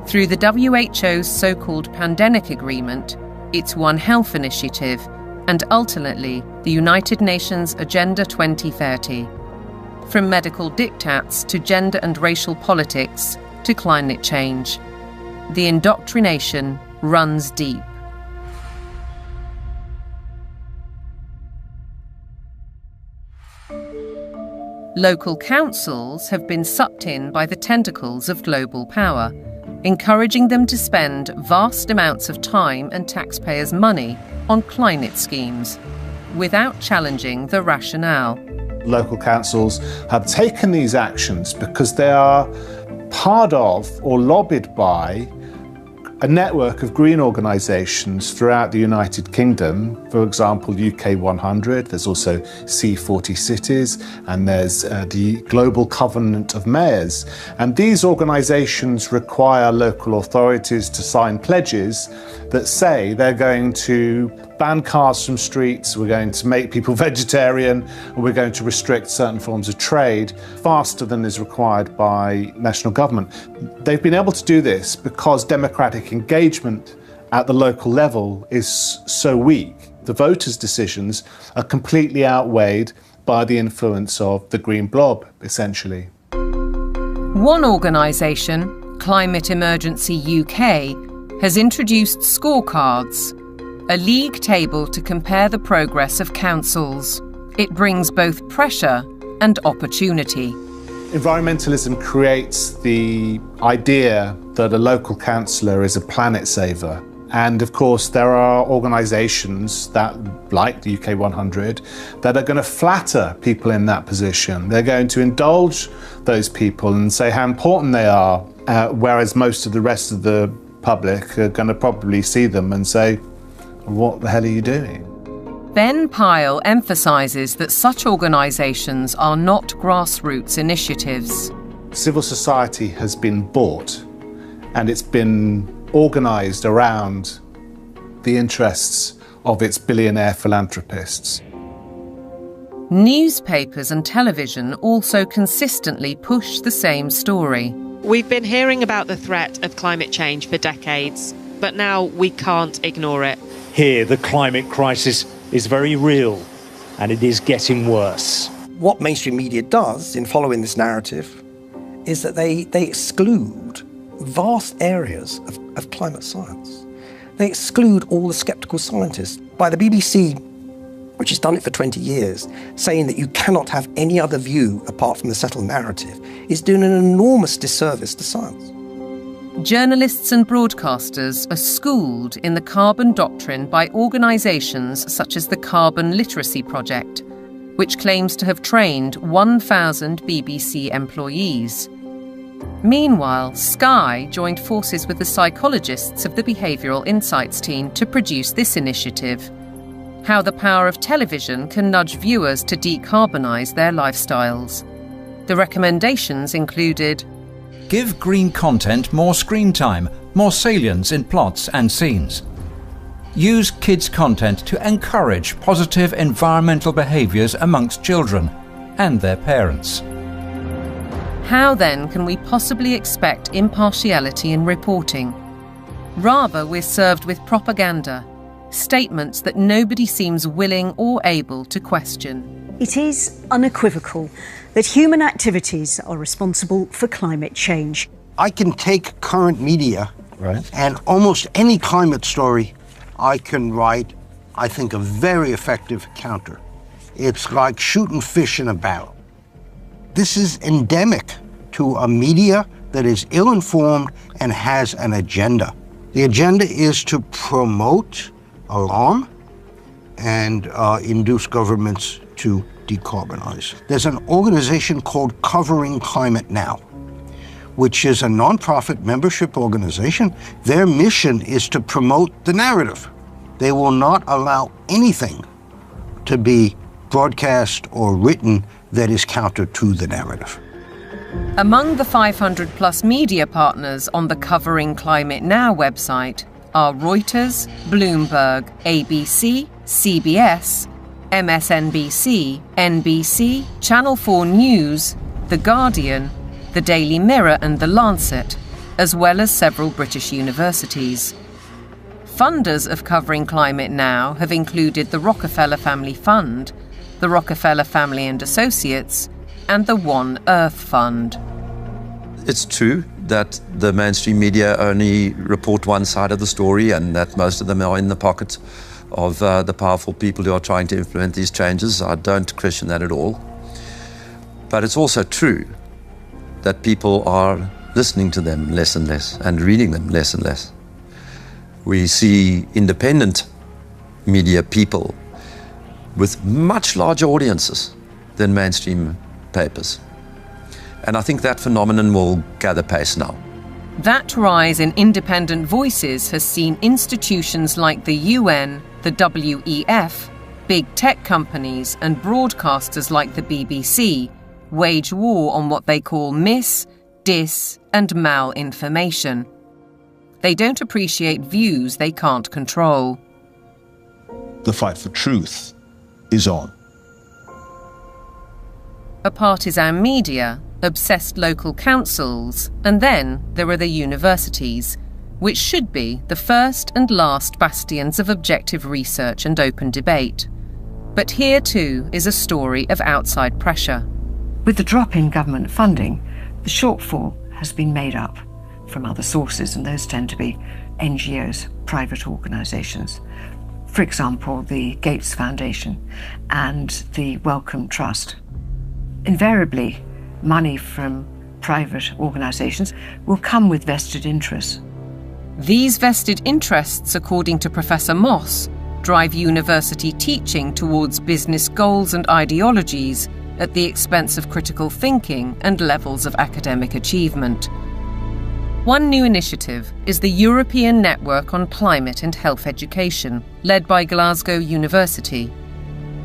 Through the WHO's so-called Pandemic Agreement, its One Health Initiative, and ultimately the United Nations Agenda 2030. From medical diktats to gender and racial politics to climate change, the indoctrination runs deep. Local councils have been sucked in by the tentacles of global power, encouraging them to spend vast amounts of time and taxpayers' money on climate schemes, without challenging the rationale. Local councils have taken these actions because they are part of or lobbied by a network of green organisations throughout the United Kingdom, for example, UK 100, there's also C40 Cities, and there's the Global Covenant of Mayors. And these organisations require local authorities to sign pledges that say they're going to ban cars from streets, we're going to make people vegetarian, and we're going to restrict certain forms of trade faster than is required by national government. They've been able to do this because democratic engagement at the local level is so weak. The voters' decisions are completely outweighed by the influence of the green blob, essentially. One organisation, Climate Emergency UK, has introduced scorecards, a league table to compare the progress of councils. It brings both pressure and opportunity. Environmentalism creates the idea that a local councillor is a planet saver. And of course, there are organisations that, like the UK 100, that are going to flatter people in that position. They're going to indulge those people and say how important they are, whereas most of the rest of the public are going to probably see them and say, what the hell are you doing? Ben Pyle emphasises that such organisations are not grassroots initiatives. Civil society has been bought and it's been organised around the interests of its billionaire philanthropists. Newspapers and television also consistently push the same story. We've been hearing about the threat of climate change for decades, but now we can't ignore it. Here, the climate crisis is very real, and it is getting worse. What mainstream media does in following this narrative is that they exclude vast areas of climate science. They exclude all the sceptical scientists. By the BBC, which has done it for 20 years, saying that you cannot have any other view apart from the settled narrative, is doing an enormous disservice to science. Journalists and broadcasters are schooled in the carbon doctrine by organisations such as the Carbon Literacy Project, which claims to have trained 1,000 BBC employees. Meanwhile, Sky joined forces with the psychologists of the Behavioural Insights team to produce this initiative: How the Power of Television Can Nudge Viewers to Decarbonise Their Lifestyles. The recommendations included: give green content more screen time, more salience in plots and scenes. Use kids' content to encourage positive environmental behaviours amongst children and their parents. How then can we possibly expect impartiality in reporting? Rather, we're served with propaganda, statements that nobody seems willing or able to question. It is unequivocal that human activities are responsible for climate change. I can take current media and almost any climate story I can write, I think, a very effective counter. It's like shooting fish in a barrel. This is endemic to a media that is ill-informed and has an agenda. The agenda is to promote alarm and induce governments to decarbonize. There's an organization called Covering Climate Now, which is a nonprofit membership organization. Their mission is to promote the narrative. They will not allow anything to be broadcast or written that is counter to the narrative. Among the 500 plus media partners on the Covering Climate Now website are Reuters, Bloomberg, ABC, CBS, MSNBC, NBC, Channel 4 News, The Guardian, The Daily Mirror and The Lancet, as well as several British universities. Funders of Covering Climate Now have included the Rockefeller Family Fund, the Rockefeller Family and Associates, and the One Earth Fund. It's true that the mainstream media only report one side of the story and that most of them are in the pockets of the powerful people who are trying to implement these changes. I don't question that at all. But it's also true that people are listening to them less and less and reading them less and less. We see independent media people with much larger audiences than mainstream papers. And I think that phenomenon will gather pace now. That rise in independent voices has seen institutions like the UN, the WEF, big tech companies and broadcasters like the BBC wage war on what they call mis, dis and malinformation. They don't appreciate views they can't control. The fight for truth is on. A partisan media, obsessed local councils, and then there are the universities, which should be the first and last bastions of objective research and open debate. But here too is a story of outside pressure. With the drop in government funding, the shortfall has been made up from other sources, and those tend to be NGOs, private organisations. For example, the Gates Foundation and the Wellcome Trust. Invariably, money from private organisations will come with vested interests. These vested interests, according to Professor Moss, drive university teaching towards business goals and ideologies at the expense of critical thinking and levels of academic achievement. One new initiative is the European Network on Climate and Health Education, led by Glasgow University.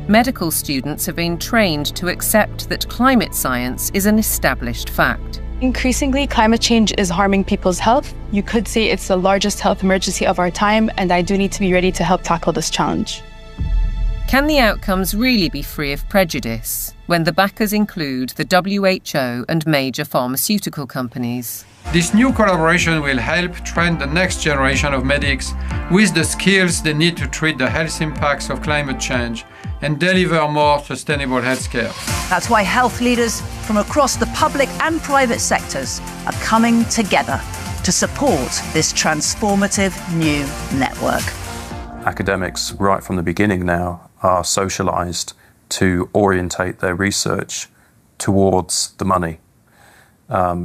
Medical students have been trained to accept that climate science is an established fact. Increasingly, climate change is harming people's health. You could say it's the largest health emergency of our time, and I do need to be ready to help tackle this challenge. Can the outcomes really be free of prejudice when the backers include the WHO and major pharmaceutical companies? This new collaboration will help train the next generation of medics with the skills they need to treat the health impacts of climate change and deliver more sustainable healthcare. That's why health leaders from across the public and private sectors are coming together to support this transformative new network. Academics, right from the beginning now, are socialised to orientate their research towards the money.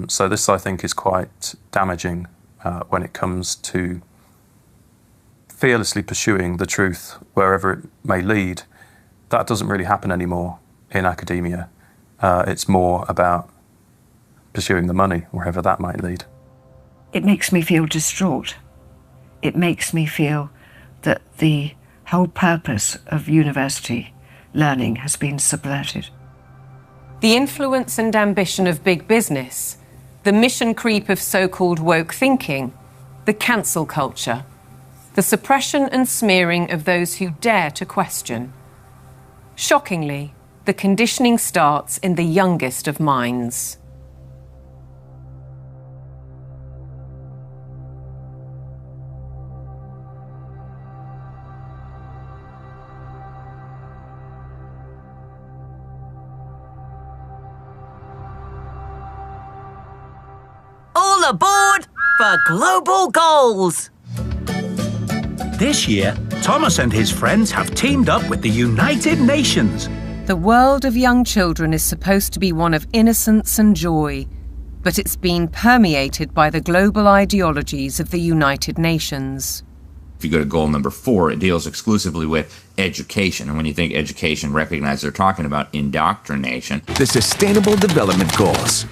So this, I think, is quite damaging when it comes to fearlessly pursuing the truth wherever it may lead. That doesn't really happen anymore in academia. It's more about pursuing the money, wherever that might lead. It makes me feel distraught. It makes me feel that the whole purpose of university learning has been subverted. The influence and ambition of big business, the mission creep of so-called woke thinking, the cancel culture, the suppression and smearing of those who dare to question. Shockingly, the conditioning starts in the youngest of minds. All aboard for global goals! This year, Thomas and his friends have teamed up with the United Nations. The world of young children is supposed to be one of innocence and joy, but it's been permeated by the global ideologies of the United Nations. If you go to goal number 4, it deals exclusively with education. And when you think education, recognize they're talking about indoctrination. The Sustainable Development Goals.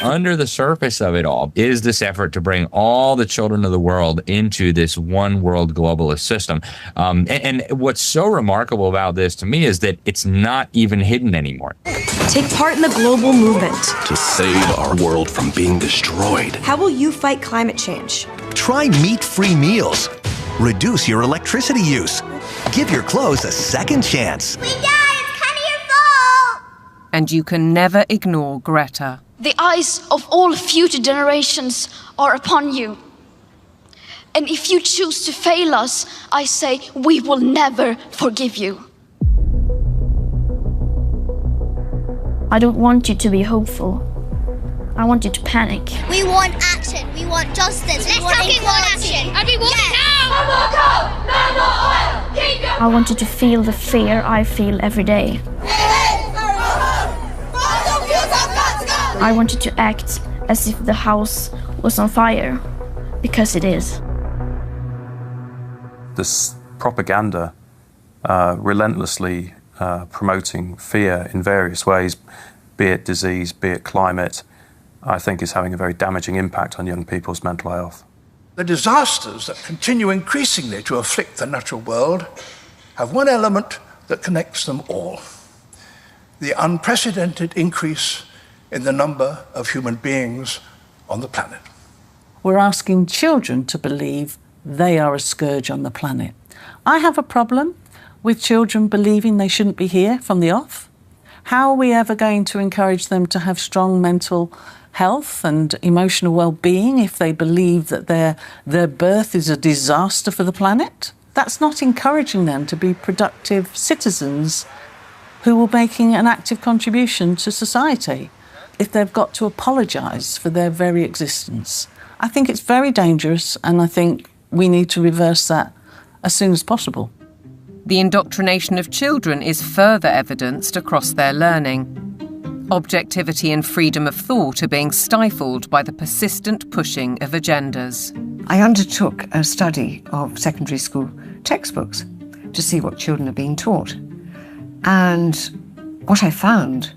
Under the surface of it all is this effort to bring all the children of the world into this one world globalist system. And what's so remarkable about this to me is that it's not even hidden anymore. Take part in the global movement to save our world from being destroyed. How will you fight climate change? Try meat-free meals. Reduce your electricity use. Give your clothes a second chance. We die! It's kind of your fault! And you can never ignore Greta. The eyes of all future generations are upon you. And if you choose to fail us, I say we will never forgive you. I don't want you to be hopeful. I want you to panic. We want action. We want justice. Let's fucking want action. And we want it now. No more coal, no more oil. Keep your... I want you to feel the fear I feel every day. I want you to act as if the house was on fire, because it is. This propaganda relentlessly promoting fear in various ways, be it disease, be it climate, I think is having a very damaging impact on young people's mental health. The disasters that continue increasingly to afflict the natural world have one element that connects them all: the unprecedented increase in the number of human beings on the planet. We're asking children to believe they are a scourge on the planet. I have a problem with children believing they shouldn't be here from the off. How are we ever going to encourage them to have strong mental health and emotional well-being if they believe that their birth is a disaster for the planet? That's not encouraging them to be productive citizens who are making an active contribution to society if they've got to apologise for their very existence. I think it's very dangerous, and I think we need to reverse that as soon as possible. The indoctrination of children is further evidenced across their learning. Objectivity and freedom of thought are being stifled by the persistent pushing of agendas. I undertook a study of secondary school textbooks to see what children are being taught. And what I found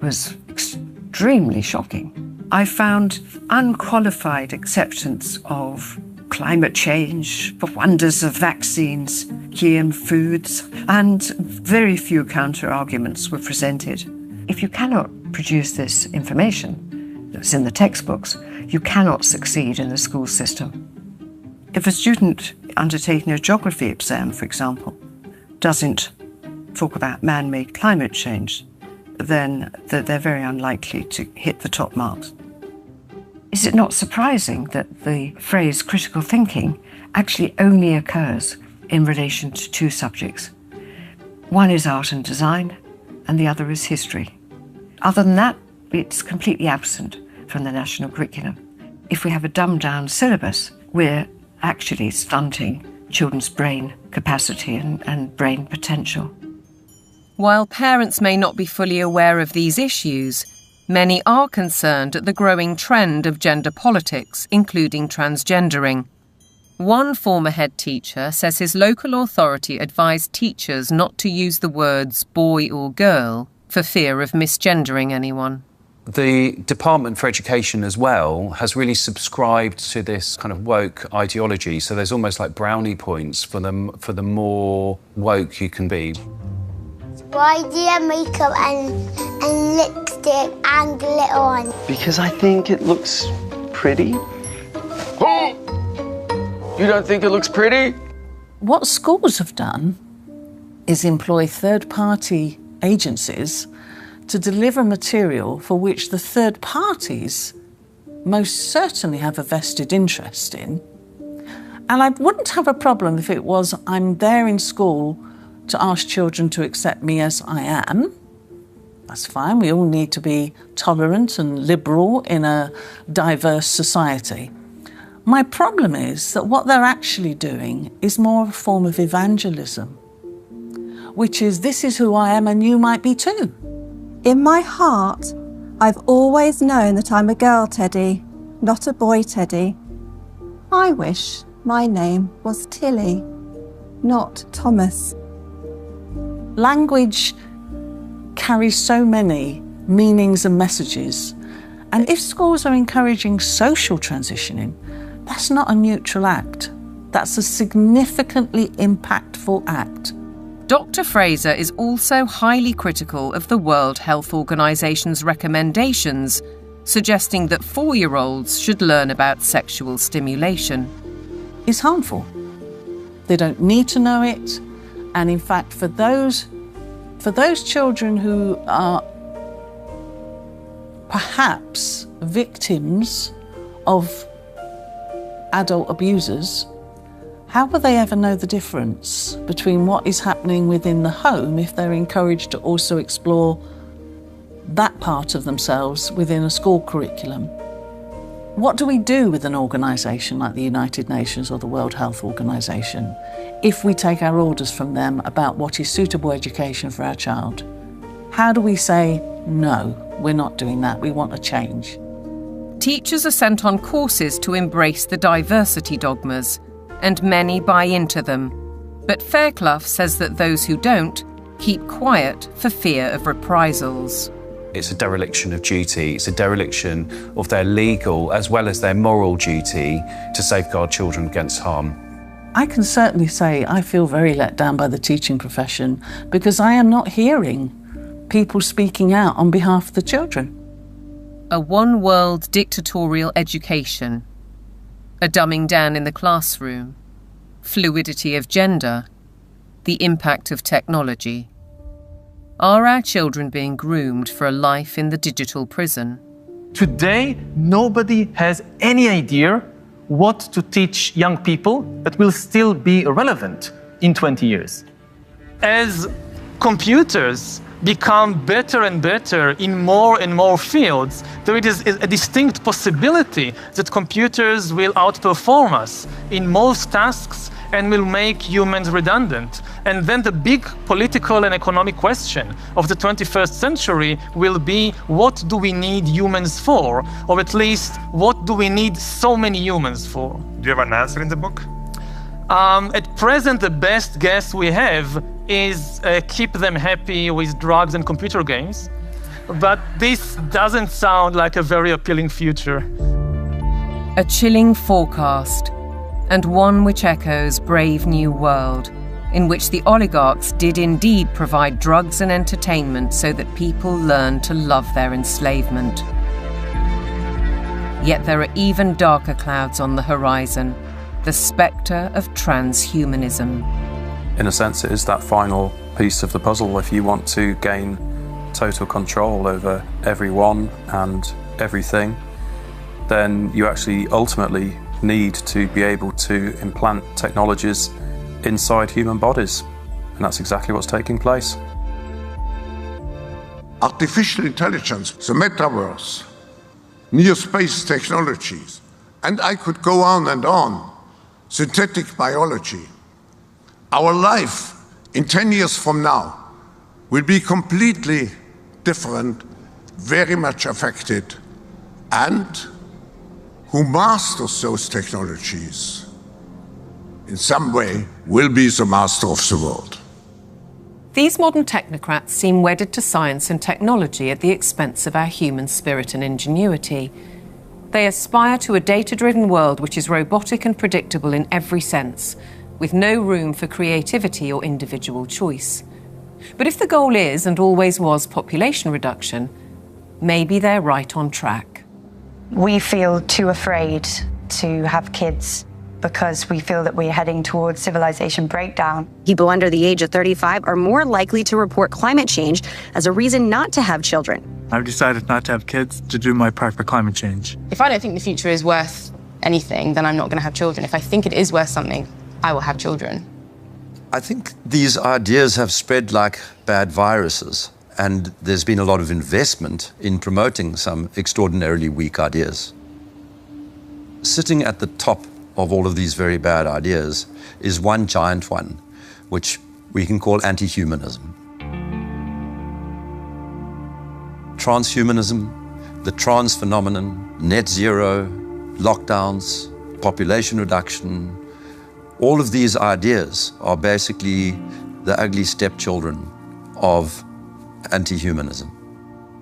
was extremely shocking. I found unqualified acceptance of climate change, the wonders of vaccines, GM foods, and very few counter-arguments were presented. If you cannot produce this information that's in the textbooks, you cannot succeed in the school system. If a student undertaking a geography exam, for example, doesn't talk about man-made climate change, then they're very unlikely to hit the top marks. Is it not surprising that the phrase critical thinking actually only occurs in relation to two subjects? One is art and design, and the other is history. Other than that, it's completely absent from the national curriculum. If we have a dumbed-down syllabus, we're actually stunting children's brain capacity and brain potential. While parents may not be fully aware of these issues, many are concerned at the growing trend of gender politics, including transgendering. One former head teacher says his local authority advised teachers not to use the words boy or girl for fear of misgendering anyone. The Department for Education as well has really subscribed to this kind of woke ideology, so there's almost like brownie points for the more woke you can be. Why do you have makeup and lipstick and glitter on? Because I think it looks pretty. Oh! You don't think it looks pretty? What schools have done is employ third-party agencies to deliver material for which the third parties most certainly have a vested interest in. And I wouldn't have a problem if it was I'm there in school to ask children to accept me as I am. That's fine. We all need to be tolerant and liberal in a diverse society. My problem is that what they're actually doing is more a form of evangelism, which is this is who I am and you might be too. In my heart, I've always known that I'm a girl, Teddy, not a boy, Teddy. I wish my name was Tilly, not Thomas. Language carries so many meanings and messages, and if schools are encouraging social transitioning, that's not a neutral act. That's a significantly impactful act. Dr. Fraser is also highly critical of the World Health Organization's recommendations, suggesting that 4-year-olds should learn about sexual stimulation. It's harmful. They don't need to know it, and in fact, for those children who are perhaps victims of adult abusers, how will they ever know the difference between what is happening within the home if they're encouraged to also explore that part of themselves within a school curriculum? What do we do with an organisation like the United Nations or the World Health Organization if we take our orders from them about what is suitable education for our child? How do we say, no, we're not doing that, we want a change? Teachers are sent on courses to embrace the diversity dogmas, and many buy into them. But Fairclough says that those who don't keep quiet for fear of reprisals. It's a dereliction of duty. It's a dereliction of their legal as well as their moral duty to safeguard children against harm. I can certainly say I feel very let down by the teaching profession because I am not hearing people speaking out on behalf of the children. A one-world dictatorial education, a dumbing down in the classroom, fluidity of gender, the impact of technology. Are our children being groomed for a life in the digital prison? Today, nobody has any idea what to teach young people that will still be relevant in 20 years. As computers become better and better in more and more fields, there is a distinct possibility that computers will outperform us in most tasks and will make humans redundant. And then the big political and economic question of the 21st century will be, what do we need humans for? Or at least, what do we need so many humans for? Do you have an answer in the book? At present, the best guess we have is keep them happy with drugs and computer games. But this doesn't sound like a very appealing future. A chilling forecast, and one which echoes Brave New World, in which the oligarchs did indeed provide drugs and entertainment so that people learned to love their enslavement. Yet there are even darker clouds on the horizon, the spectre of transhumanism. In a sense, it is that final piece of the puzzle. If you want to gain total control over everyone and everything, then you actually ultimately need to be able to implant technologies inside human bodies. And that's exactly what's taking place. Artificial intelligence, the metaverse, near space technologies, and I could go on and on. Synthetic biology. Our life in 10 years from now will be completely different, very much affected, and who masters those technologies in some way will be the master of the world. These modern technocrats seem wedded to science and technology at the expense of our human spirit and ingenuity. They aspire to a data-driven world which is robotic and predictable in every sense, with no room for creativity or individual choice. But if the goal is, and always was, population reduction, maybe they're right on track. We feel too afraid to have kids because we feel that we're heading towards civilization breakdown. People under the age of 35 are more likely to report climate change as a reason not to have children. I've decided not to have kids to do my part for climate change. If I don't think the future is worth anything, then I'm not going to have children. If I think it is worth something, I will have children. I think these ideas have spread like bad viruses, and there's been a lot of investment in promoting some extraordinarily weak ideas. Sitting at the top of all of these very bad ideas is one giant one, which we can call anti-humanism. Transhumanism, the trans phenomenon, net zero, lockdowns, population reduction, all of these ideas are basically the ugly stepchildren of anti-humanism.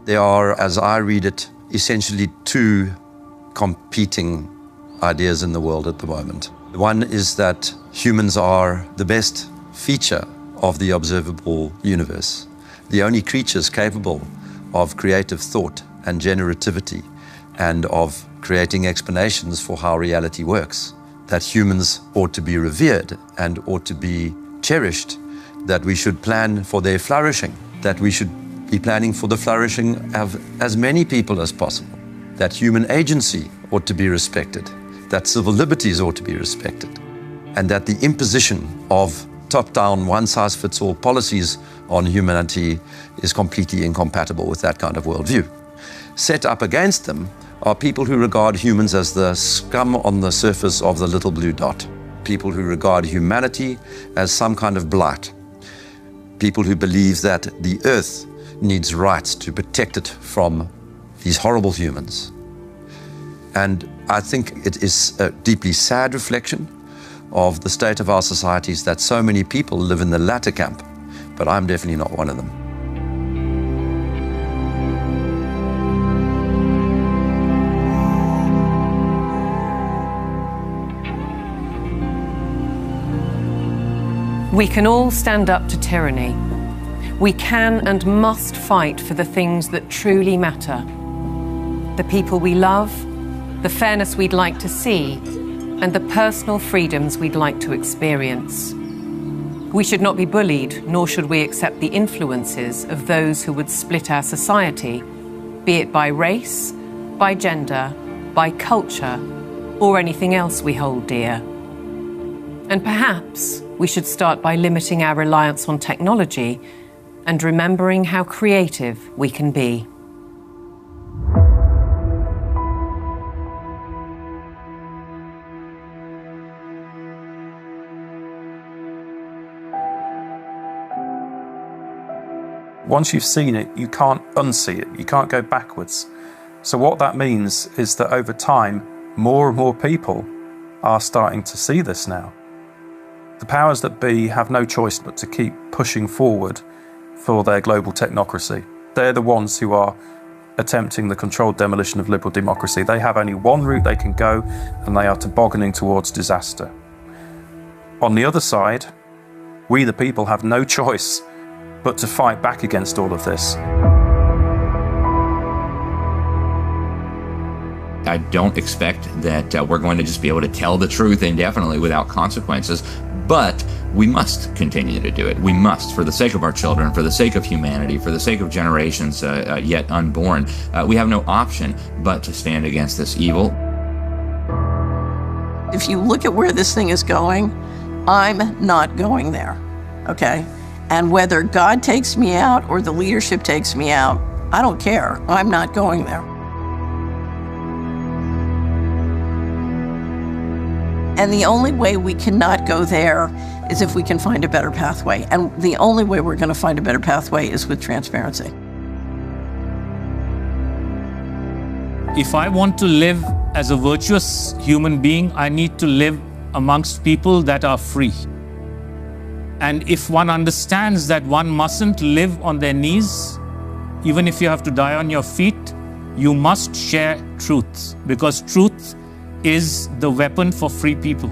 They are, as I read it, essentially two competing ideas in the world at the moment. One is that humans are the best feature of the observable universe, the only creatures capable of creative thought and generativity and of creating explanations for how reality works, that humans ought to be revered and ought to be cherished, that we should plan for their flourishing, that we should be planning for the flourishing of as many people as possible, that human agency ought to be respected, that civil liberties ought to be respected, and that the imposition of top-down, one-size-fits-all policies on humanity is completely incompatible with that kind of worldview. Set up against them are people who regard humans as the scum on the surface of the little blue dot, people who regard humanity as some kind of blight, people who believe that the earth needs rights to protect it from these horrible humans. And I think it is a deeply sad reflection of the state of our societies that so many people live in the latter camp, but I'm definitely not one of them. We can all stand up to tyranny. We can and must fight for the things that truly matter. The people we love, the fairness we'd like to see, and the personal freedoms we'd like to experience. We should not be bullied, nor should we accept the influences of those who would split our society, be it by race, by gender, by culture, or anything else we hold dear. And perhaps we should start by limiting our reliance on technology and remembering how creative we can be. Once you've seen it, you can't unsee it. You can't go backwards. So what that means is that over time, more and more people are starting to see this now. The powers that be have no choice but to keep pushing forward for their global technocracy. They're the ones who are attempting the controlled demolition of liberal democracy. They have only one route they can go, and they are tobogganing towards disaster. On the other side, we the people have no choice but to fight back against all of this. I don't expect that we're going to just be able to tell the truth indefinitely without consequences, but we must continue to do it. We must, for the sake of our children, for the sake of humanity, for the sake of generations yet unborn. We have no option but to stand against this evil. If you look at where this thing is going, I'm not going there, okay? And whether God takes me out or the leadership takes me out, I don't care. I'm not going there. And the only way we cannot go there is if we can find a better pathway. And the only way we're going to find a better pathway is with transparency. If I want to live as a virtuous human being, I need to live amongst people that are free. And if one understands that one mustn't live on their knees, even if you have to die on your feet, you must share truth, because truth is the weapon for free people.